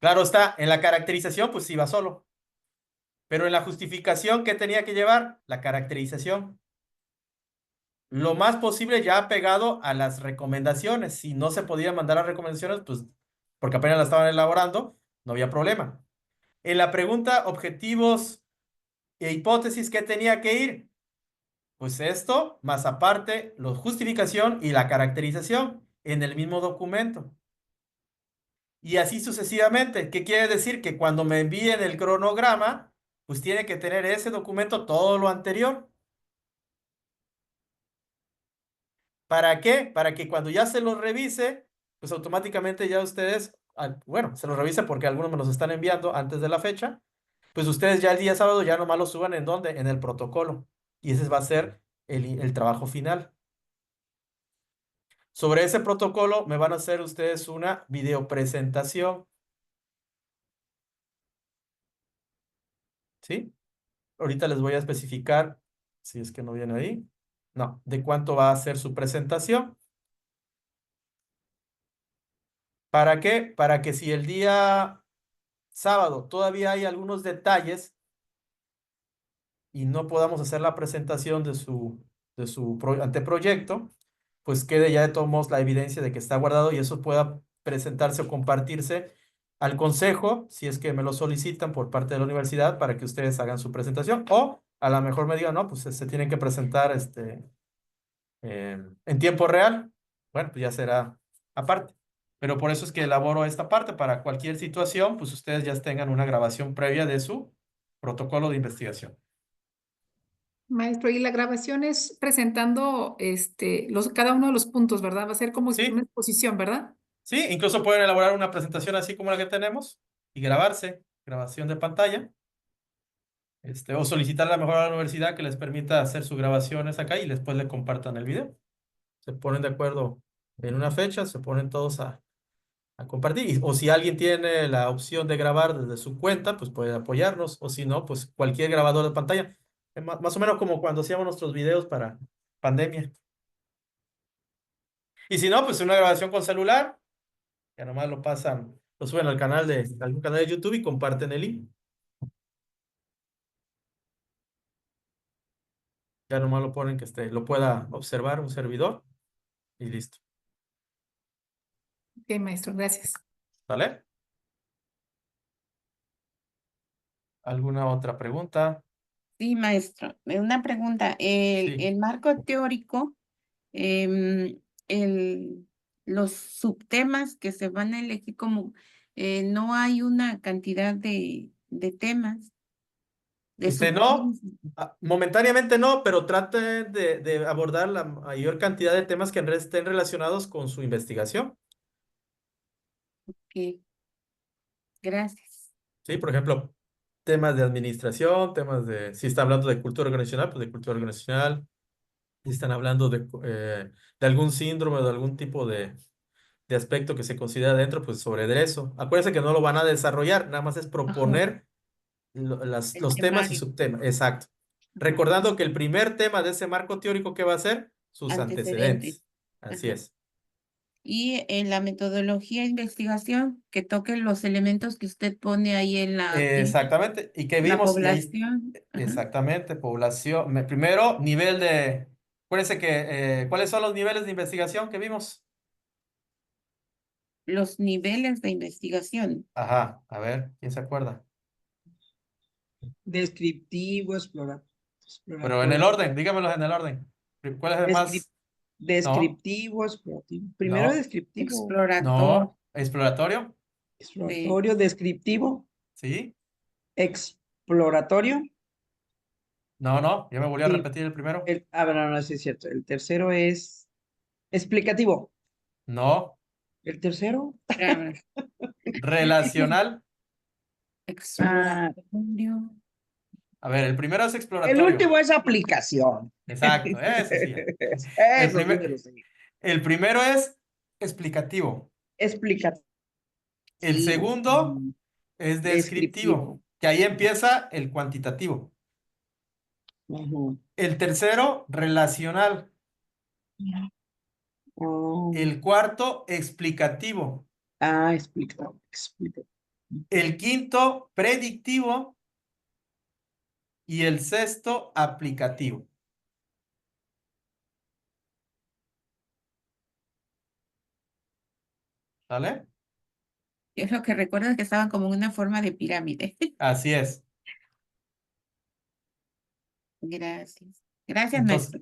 claro está, en la caracterización, pues iba solo. Pero en la justificación, ¿qué tenía que llevar? La caracterización. Lo más posible ya pegado a las recomendaciones. Si no se podía mandar las recomendaciones, pues porque apenas la estaban elaborando, no había problema. En la pregunta, objetivos e hipótesis, ¿qué tenía que ir? Pues esto, más aparte, la justificación y la caracterización en el mismo documento. Y así sucesivamente. ¿Qué quiere decir? Que cuando me envíen el cronograma, pues tiene que tener ese documento todo lo anterior. ¿Para qué? Para que cuando ya se los revise, pues automáticamente ya ustedes, bueno, se los revise porque algunos me los están enviando antes de la fecha, pues ustedes ya el día sábado ya nomás lo suban ¿en dónde? En el protocolo. Y ese va a ser el trabajo final. Sobre ese protocolo me van a hacer ustedes una videopresentación. ¿Sí? Ahorita les voy a especificar, si es que no viene ahí, no, de cuánto va a ser su presentación. ¿Para qué? Para que si el día sábado todavía hay algunos detalles y no podamos hacer la presentación de su anteproyecto, pues quede ya de todos modos la evidencia de que está guardado y eso pueda presentarse o compartirse al consejo, si es que me lo solicitan por parte de la universidad para que ustedes hagan su presentación, o a lo mejor me digan, no, pues se tienen que presentar en tiempo real. Bueno, pues ya será aparte. Pero por eso es que elaboro esta parte, para cualquier situación, pues ustedes ya tengan una grabación previa de su protocolo de investigación. Maestro, y la grabación es presentando cada uno de los puntos, ¿verdad? Va a ser como Sí. una exposición, ¿verdad? Sí, incluso pueden elaborar una presentación así como la que tenemos y grabarse, grabación de pantalla. O solicitar a la mejor a la universidad que les permita hacer sus grabaciones acá y después le compartan el video. Se ponen de acuerdo en una fecha, se ponen todos a compartir. O si alguien tiene la opción de grabar desde su cuenta, pues puede apoyarnos. O si no, pues cualquier grabador de pantalla. Más o menos como cuando hacíamos nuestros videos para pandemia. Y si no, pues una grabación con celular. Ya nomás lo pasan, lo suben al canal de algún canal de YouTube y comparten el link. Ya nomás lo ponen que lo pueda observar un servidor y listo. Ok, maestro, gracias. ¿Vale? ¿Alguna otra pregunta? Sí, maestro. Una pregunta. Sí. El marco teórico, em, los subtemas que se van a elegir como, no hay una cantidad de temas, de No, subtemas. momentáneamente no, pero traten de abordar la mayor cantidad de temas que estén relacionados con su investigación. Ok. Gracias. Sí, por ejemplo, temas de administración, si está hablando de cultura organizacional, pues de cultura organizacional. Si están hablando de algún síndrome o de algún tipo de aspecto que se considera dentro, pues sobre eso. Acuérdense que no lo van a desarrollar, nada más es Ajá, proponer el los temas y temario. subtemas. Exacto. Ajá. Recordando que el primer tema de ese marco teórico, ¿qué va a ser? Sus Antecedentes. antecedentes. Así Ajá. es. Y en la metodología de investigación, que toque los elementos que usted pone ahí en la ficha, Exactamente. Y que la vimos, y ahí, población. Ajá. exactamente, población. Primero, nivel de. Acuérdense que, ¿cuáles son los niveles de investigación que vimos? Los niveles de investigación. Ajá, a ver, ¿quién se acuerda? Descriptivo, Pero en el exploratorio. orden, dígamelos en el orden. ¿Cuál es el más? No, Descriptivo, explorativo. Primero no, descriptivo, Explorador. no. Exploratorio, exploratorio, descriptivo, ¿sí? exploratorio. No, no, ya me volví a Y repetir el primero. bueno, no, sí es cierto. El tercero es explicativo. No, El tercero, Espérame. relacional. Exploratorio. A ver, el primero es el exploratorio. último es aplicación. Exacto, ese sí. Eso sí me lo sé. El primero es explicativo. Explicativo. El segundo es descriptivo, Descriptivo. que ahí empieza el cuantitativo. Ujú. El tercero, relacional. Oh. El cuarto, explicativo. Explicativo. El quinto, predictivo. Y el sexto, aplicativo. ¿Vale? Yo lo que recuerdo es que estaban como en una forma de pirámide. Así es. Gracias. Gracias, Entonces, maestro.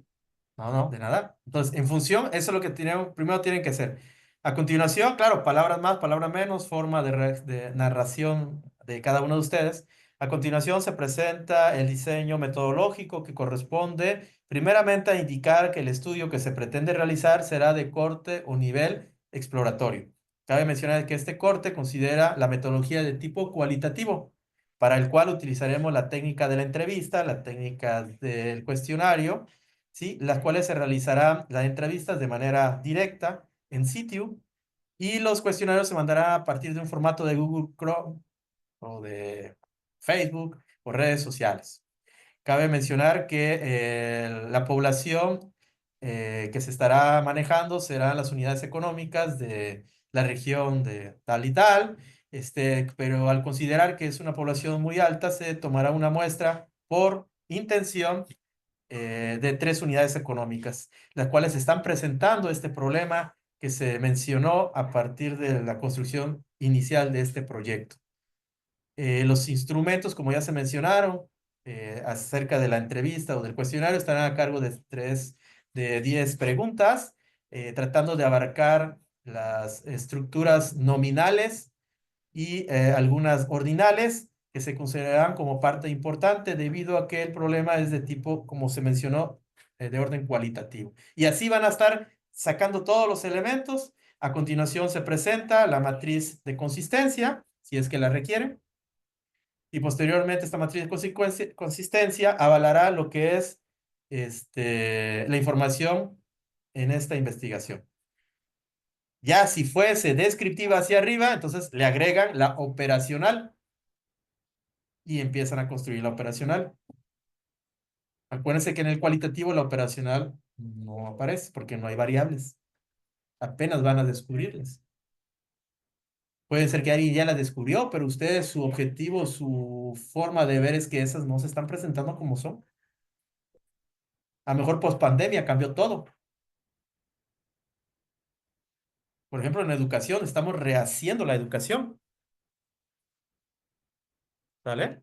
no, de nada. Entonces, en función, eso es lo que primero tienen que hacer. A continuación, claro, palabras más, palabras menos, forma de narración de cada uno de ustedes. A continuación se presenta el diseño metodológico que corresponde primeramente a indicar que el estudio que se pretende realizar será de corte o nivel exploratorio. Cabe mencionar que este corte considera la metodología de tipo cualitativo, para el cual utilizaremos la técnica de la entrevista, la técnica del cuestionario, ¿sí? Las cuales se realizarán las entrevistas de manera directa, en situ, y los cuestionarios se mandarán a partir de un formato de Google Chrome o de Facebook o redes sociales. Cabe mencionar que la población que se estará manejando serán las unidades económicas de la región de tal y tal, pero al considerar que es una población muy alta, se tomará una muestra por intención de 3 unidades económicas, las cuales están presentando este problema que se mencionó a partir de la construcción inicial de este proyecto. Los instrumentos, como ya se mencionaron, acerca de la entrevista o del cuestionario, estarán a cargo de 10 preguntas, tratando de abarcar las estructuras nominales y algunas ordinales que se considerarán como parte importante debido a que el problema es de tipo, como se mencionó, de orden cualitativo. Y así van a estar sacando todos los elementos. A continuación se presenta la matriz de consistencia, si es que la requieren. Y posteriormente esta matriz de consistencia avalará lo que es la información en esta investigación. Ya si fuese descriptiva hacia arriba, entonces le agregan la operacional y empiezan a construir la operacional. Acuérdense que en el cualitativo la operacional no aparece porque no hay variables. Apenas van a descubrirlas. Puede ser que alguien ya la descubrió, pero ustedes, su objetivo, su forma de ver es que esas no se están presentando como son. A lo mejor post pandemia cambió todo. Por ejemplo, en educación, estamos rehaciendo la educación. ¿Vale?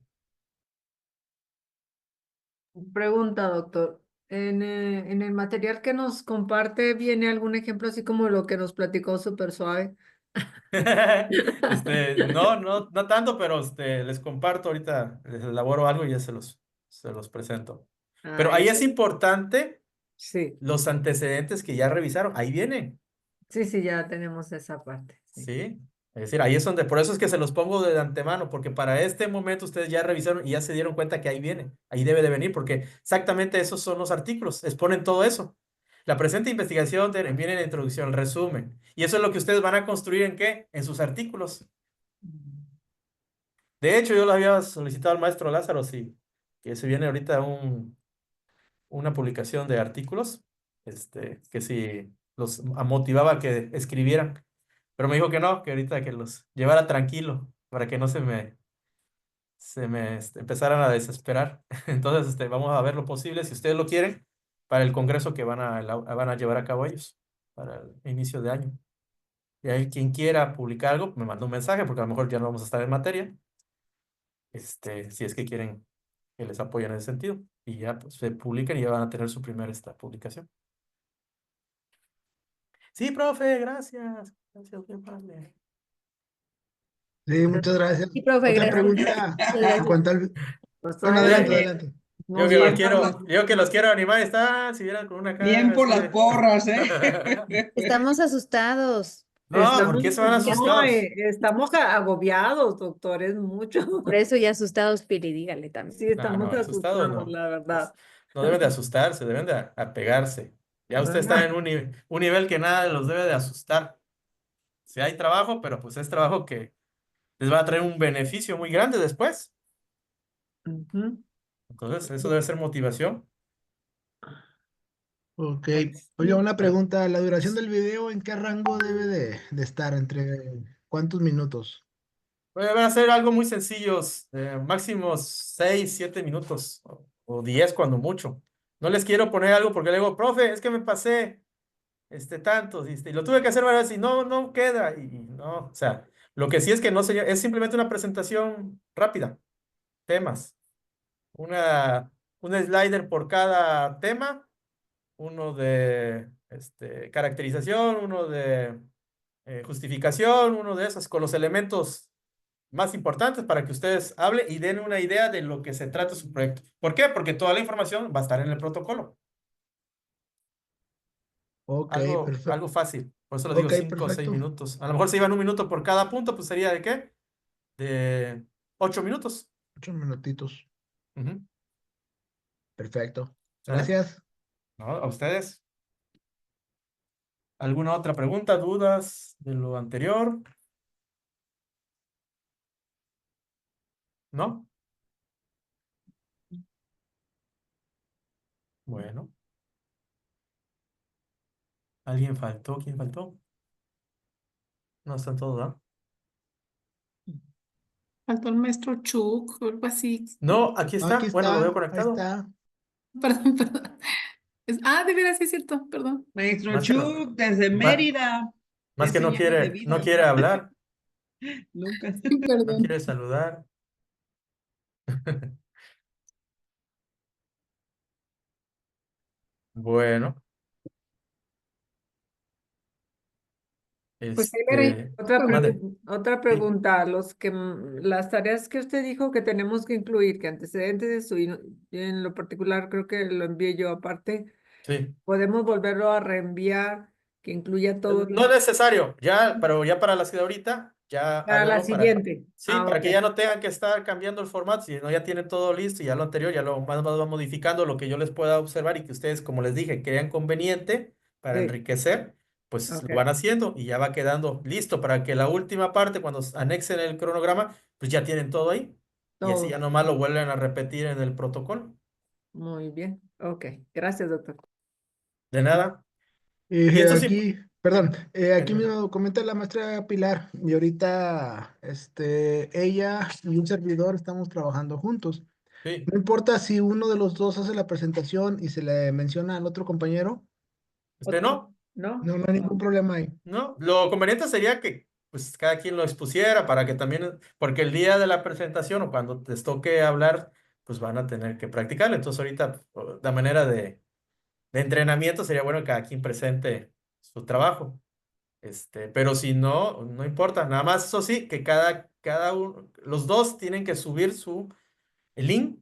Pregunta, doctor. En el material que nos comparte, ¿viene algún ejemplo así como lo que nos platicó súper suave? No tanto, pero les comparto ahorita, les elaboro algo y ya se los presento. Pero Ay, ahí es importante sí, los antecedentes que ya revisaron. Ahí vienen, sí, ya tenemos esa parte. Sí. ¿sí? Es decir, ahí es donde, por eso es que se los pongo de antemano, porque para este momento ustedes ya revisaron y ya se dieron cuenta que ahí viene, ahí debe de venir, porque exactamente esos son los artículos, exponen todo eso. La presente investigación viene en la introducción, el resumen. Y eso es lo que ustedes van a construir ¿en qué? En sus artículos. De hecho, yo lo había solicitado al maestro Lázaro, sí, que se viene ahorita una publicación de artículos, que si los motivaba a que escribieran. Pero me dijo que no, que ahorita que los llevara tranquilo, para que no se me empezaran a desesperar. Entonces, vamos a ver lo posible, si ustedes lo quieren, para el congreso que van a llevar a cabo ellos, para el inicio de año. Y ahí quien quiera publicar algo, me manda un mensaje, porque a lo mejor ya no vamos a estar en materia. Si es que quieren que les apoyen en ese sentido. Y ya pues, se publican y ya van a tener su primera publicación. Sí, profe, gracias. Gracias, muy amable. Sí, muchas gracias. Sí, profe, Otra gracias. pregunta Muchas en gracias. cuanto al... Pues Bueno, ahí adelante, le- adelante. Yo que los quiero, yo que los quiero animar, si vieran con una cara Bien por así las porras, ¿eh? Estamos asustados. No, ¿por qué se van no, asustados? estamos agobiados, doctor, es mucho. Por eso ya asustados, Pili, dígale también. Sí, No, estamos asustados asustados, no. la verdad. No deben de asustarse, deben de apegarse. Ya ustedes están Ajá. en un nivel que nada los debe de asustar. Si hay trabajo, pero pues es trabajo que les va a traer un beneficio muy grande después. Ujú. Entonces, eso debe ser motivación. Ok. Oye, una pregunta. ¿La duración del video en qué rango debe de estar? ¿Entre cuántos minutos? Van a ser algo muy sencillos, máximo 6, 7 minutos o 10 cuando mucho. No les quiero poner algo porque le digo, profe, es que me pasé tanto, y lo tuve que hacer varias veces y no queda. Y no, o sea, lo que sí es que no, señor, es simplemente una presentación rápida, temas, un slider por cada tema, uno de caracterización, uno de justificación, uno de esos, con los elementos más importantes para que ustedes hablen y den una idea de lo que se trata su proyecto. ¿Por qué? Porque toda la información va a estar en el protocolo. Ok, perfecto. Algo fácil. Por eso les digo Ok, 5 o 6 perfecto. minutos. A lo mejor si iban 1 minuto por cada punto, pues sería ¿de qué? De 8 minutos. 8 minutitos. Ujú. Perfecto. ¿Sale? Gracias. ¿No? ¿A ustedes? ¿Alguna otra pregunta, dudas de lo anterior? ¿No? Bueno. ¿Alguien faltó? ¿Quién faltó? No están todos, ¿ah? Faltó el maestro Chuck o algo así. No, aquí Aquí está. Bueno, lo veo está, ahí conectado. está. Perdón, perdón. De veras, sí es cierto, perdón. Maestro Más que no, Chuck, desde ma- Mérida. más Qué que señales de no vida. quiere hablar, Nunca. no Perdón. quiere saludar. Bueno, Pues ahí veré. Otra, mande. otra Sí, pregunta, las tareas que usted dijo que tenemos que incluir, que antecedentes de su, en lo particular creo que lo envié yo aparte, sí. podemos volverlo a reenviar, que incluya todo No es necesario, ya, pero ya para la ciudad ahorita, ya para la háganlo para, siguiente. sí, Ah, para ok. que ya no tengan que estar cambiando el formato, sino ya tienen todo listo y ya lo anterior, ya lo más va modificando lo que yo les pueda observar y que ustedes, como les dije, crean conveniente para Sí, enriquecer, pues lo ok. van haciendo y ya va quedando listo para que la última parte, cuando anexen el cronograma, pues ya tienen todo ahí y así ya Todo. nomás lo vuelven a repetir en el protocolo. Muy bien. Ok. Gracias, doctor. De nada. Y esto sí, Aquí, perdón, aquí eh, me comenta la maestra Pilar y ahorita ella y un servidor estamos trabajando juntos. sí, No importa si uno de los dos hace la presentación y se le menciona al otro compañero, ¿Otro? no. ¿No? no, no hay ningún problema ahí. No, lo conveniente sería que pues cada quien lo expusiera para que también, porque el día de la presentación o cuando les toque hablar, pues van a tener que practicarlo. Entonces ahorita, la manera de entrenamiento sería bueno que cada quien presente su trabajo. Pero si no, no importa. Nada más, eso sí, que cada uno, los dos tienen que subir el link,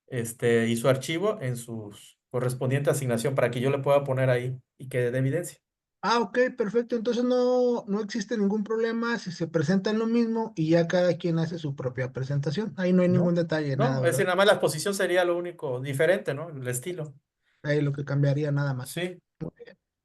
y su archivo en su correspondiente asignación para que yo le pueda poner ahí y quede de evidencia. Ah, ok, perfecto. Entonces no existe ningún problema si se presentan lo mismo y ya cada quien hace su propia presentación. Ahí no hay ningún ¿No? detalle, nada, No, es decir, ¿verdad? nada más la exposición sería lo único diferente, ¿no? El estilo. Ahí lo que cambiaría nada más. Sí,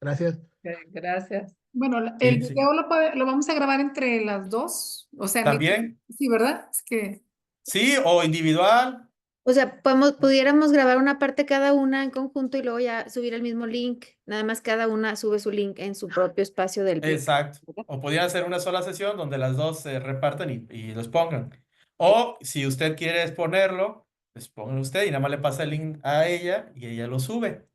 Gracias. Ok, gracias. Bueno, el sí, sí. video lo vamos a grabar entre las dos. O sea, También, sí, ¿verdad? Es que, sí, o individual. O sea, pudiéramos grabar una parte cada una en conjunto y luego ya subir el mismo link. Nada más cada una sube su link en su propio espacio del video. Exacto. ¿Verdad? O podrían hacer una sola sesión donde las dos se repartan y los pongan. O si usted quiere exponerlo, pues pónganlo usted y nada más le pasa el link a ella y ella lo sube.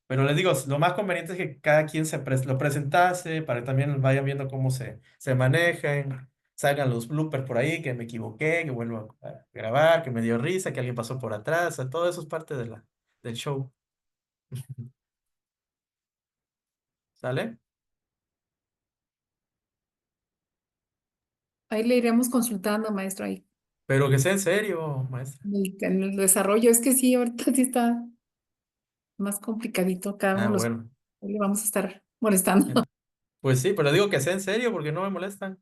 Pero les digo, lo más conveniente es que cada quien lo presentase para que también vayan viendo cómo se manejan, salgan los bloopers por ahí, que me equivoqué, que vuelvo a grabar, que me dio risa, que alguien pasó por atrás, o sea, todo eso es parte del show. ¿Sale? ahí le iremos consultando, maestro, ahí Pero que sea en serio, maestra. en el desarrollo. Es que sí, ahorita sí está más complicadito cada uno Ah, de los. bueno. Ahí le vamos a estar molestando. Pues sí, pero digo que sea en serio porque no me molestan.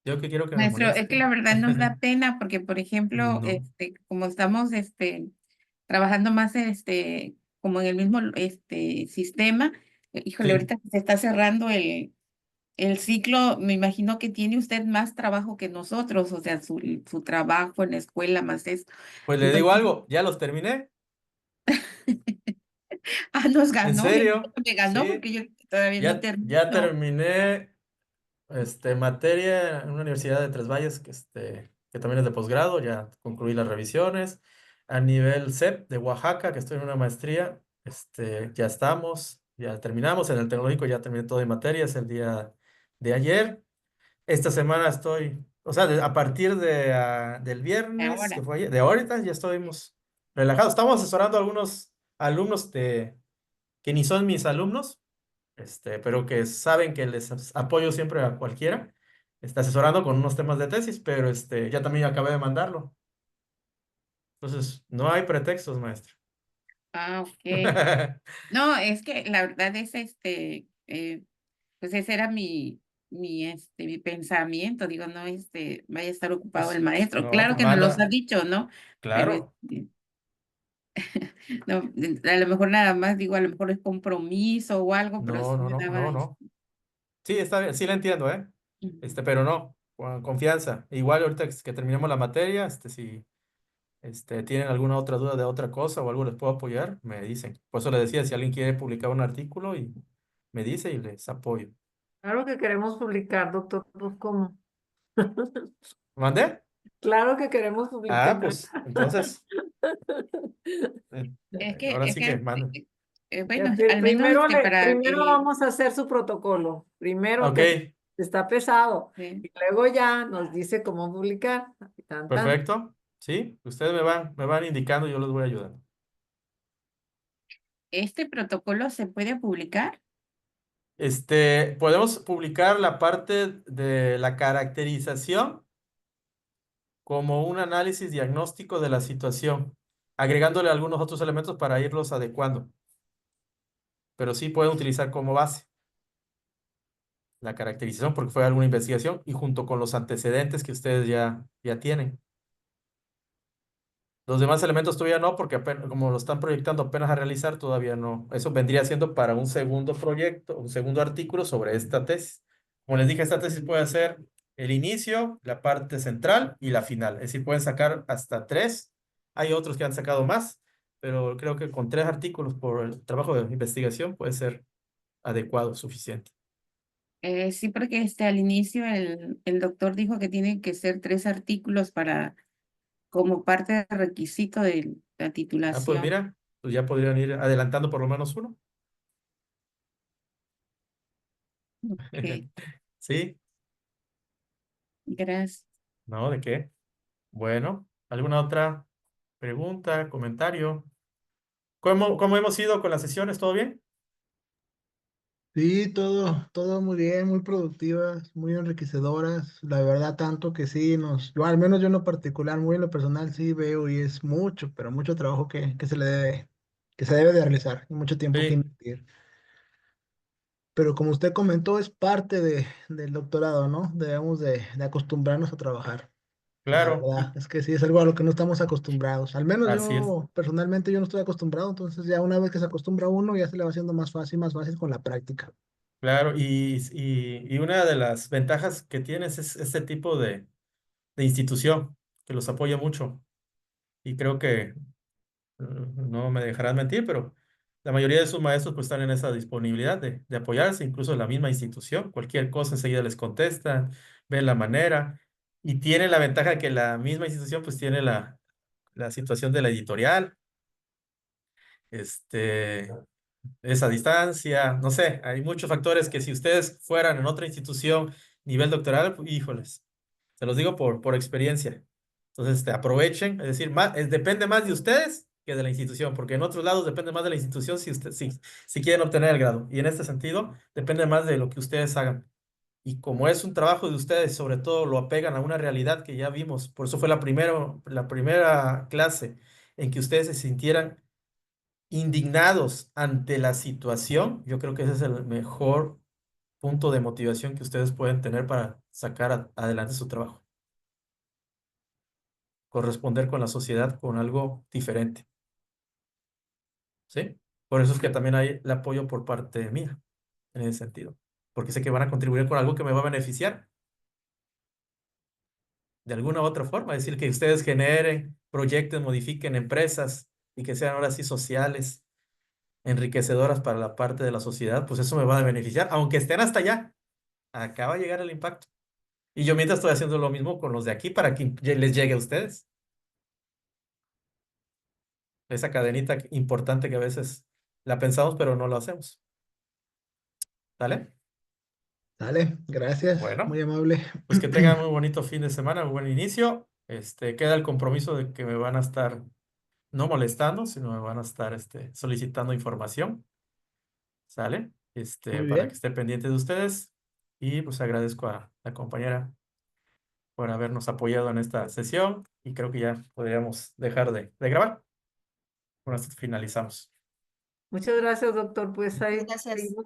Yo que quiero que me Maestro, es que la molesten. verdad nos da pena porque, por ejemplo, No. como estamos trabajando más como en el mismo sistema, híjole, Sí. ahorita que se está cerrando el ciclo, me imagino que tiene usted más trabajo que nosotros, o sea, su trabajo en la escuela más esto. Pues le digo Entonces, algo, ya los terminé. nos En ganó, yo creo serio. que me ganó Sí. porque yo todavía no Ya termino. terminé materia en una universidad de Tres Valles que también es de posgrado, ya concluí las revisiones. A nivel CEP de Oaxaca, que estoy en una maestría, ya terminamos. En el tecnológico ya terminé todo de materias el día de ayer. Esta semana estoy, o sea, a partir del viernes, que Ahora, fue ayer, de ahorita ya estuvimos relajados. Estamos asesorando a algunos alumnos que ni son mis alumnos, pero que saben que les apoyo siempre a cualquiera. asesorando con unos temas de tesis, pero ya también acabé de mandarlo. Entonces, no hay pretextos, maestro. Ah, ok. No, es que la verdad es pues ese era mi pensamiento. Digo, no, vaya a estar ocupado el Pues, maestro. no, Claro pues que nos los ha manda, dicho, ¿no? Pero claro. no, a lo mejor nada más digo, a lo mejor es compromiso o algo, pero No, sí no, me no, daba. no, no. Sí, está bien, sí la entiendo, ¿eh? Ujú. Pero no, con confianza. Igual ahorita que terminemos la materia, si tienen alguna otra duda de otra cosa o algo les puedo apoyar, me dicen. Por eso les decía, si alguien quiere publicar un artículo y me dice y les apoyo. Claro que queremos publicar, doctor, pues ¿cómo? ¿Mandé? Claro que queremos Ah, publicar. pues, entonces, ahora Es sí que que manden. bueno, al menos para Primero vamos a hacer su protocolo. Primero Ok, que está pesado. sí, Y luego ya nos dice cómo publicar. Tan, tan. perfecto. Sí, ustedes me van indicando y yo les voy ayudando. ¿este protocolo se puede publicar? Podemos publicar la parte de la caracterización como un análisis diagnóstico de la situación, agregándole algunos otros elementos para irlos adecuando. Pero sí pueden utilizar como base la caracterización porque fue alguna investigación y junto con los antecedentes que ustedes ya tienen. Los demás elementos todavía no, porque como lo están proyectando apenas a realizar, todavía no. Eso vendría siendo para un segundo proyecto, un segundo artículo sobre esta tesis. Como les dije, esta tesis puede ser el inicio, la parte central y la final. Es decir, pueden sacar hasta 3. Hay otros que han sacado más, pero creo que con 3 artículos por el trabajo de investigación puede ser adecuado, suficiente. Sí, porque al inicio el doctor dijo que tienen que ser 3 artículos como parte del requisito de la Ah, pues titulación. mira, pues ya podrían ir adelantando por lo menos uno. Ok, Sí, gracias. no, ¿de qué? Bueno, ¿alguna otra pregunta, comentario? ¿Cómo hemos ido con las sesiones? ¿Todo bien? Sí, todo muy bien, muy productivas, muy enriquecedoras. La verdad, tanto que sí, yo, al menos yo en lo particular, muy en lo personal, sí veo y es mucho, pero mucho trabajo que se debe de realizar y mucho tiempo que Sí, invertir. Pero como usted comentó, es parte del doctorado, ¿no? Debemos de acostumbrarnos a trabajar. La claro, verdad, es que sí, es algo a lo que no estamos acostumbrados. Al menos así es, yo, personalmente, yo no estoy acostumbrado, entonces ya una vez que se acostumbra uno, ya se le va haciendo más fácil con la práctica. claro. Y una de las ventajas que tienes es este tipo de institución que los apoya mucho. Y creo que no me dejarán mentir, pero la mayoría de sus maestros pues están en esa disponibilidad de apoyarse, incluso en la misma institución. Cualquier cosa enseguida les contestan, ven la manera y tienen la ventaja que la misma institución pues tiene la situación de la editorial, este, esa distancia, no sé, hay muchos factores que si ustedes fueran en otra institución nivel doctoral, pues, híjoles, se los digo por experiencia. Entonces, aprovechen, es decir, depende más de ustedes que de la institución, porque en otros lados depende más de la institución si quieren obtener el grado. Y en este sentido, depende más de lo que ustedes hagan. Y como es un trabajo de ustedes, sobre todo lo apegan a una realidad que ya vimos, por eso fue la primera clase en que ustedes se sintieran indignados ante la situación, yo creo que ese es el mejor punto de motivación que ustedes pueden tener para sacar adelante su trabajo. Corresponder con la sociedad con algo diferente, ¿sí? Por eso es que también hay el apoyo por parte mía, en ese sentido, porque sé que van a contribuir con algo que me va a beneficiar de alguna u otra forma, es decir, que ustedes generen, proyecten, modifiquen empresas y que sean ahora sí sociales, enriquecedoras para la parte de la sociedad, pues eso me va a beneficiar, aunque estén hasta allá. Acaba de llegar el impacto. Y yo mientras estoy haciendo lo mismo con los de aquí para que les llegue a ustedes. Esa cadenita importante que a veces la pensamos, pero no lo hacemos. ¿Vale? Dale, gracias, Bueno, muy amable. pues que tengan muy bonito fin de semana, muy buen inicio. Queda el compromiso de que me van a estar no molestando, sino me van a estar solicitando información. ¿Sale? Muy Para que bien. esté pendiente de ustedes. Y pues agradezco a la compañera por habernos apoyado en esta sesión y creo que ya podríamos dejar de grabar. Con esto finalizamos. Muchas gracias, doctor. Pues ahí Gracias. seguimos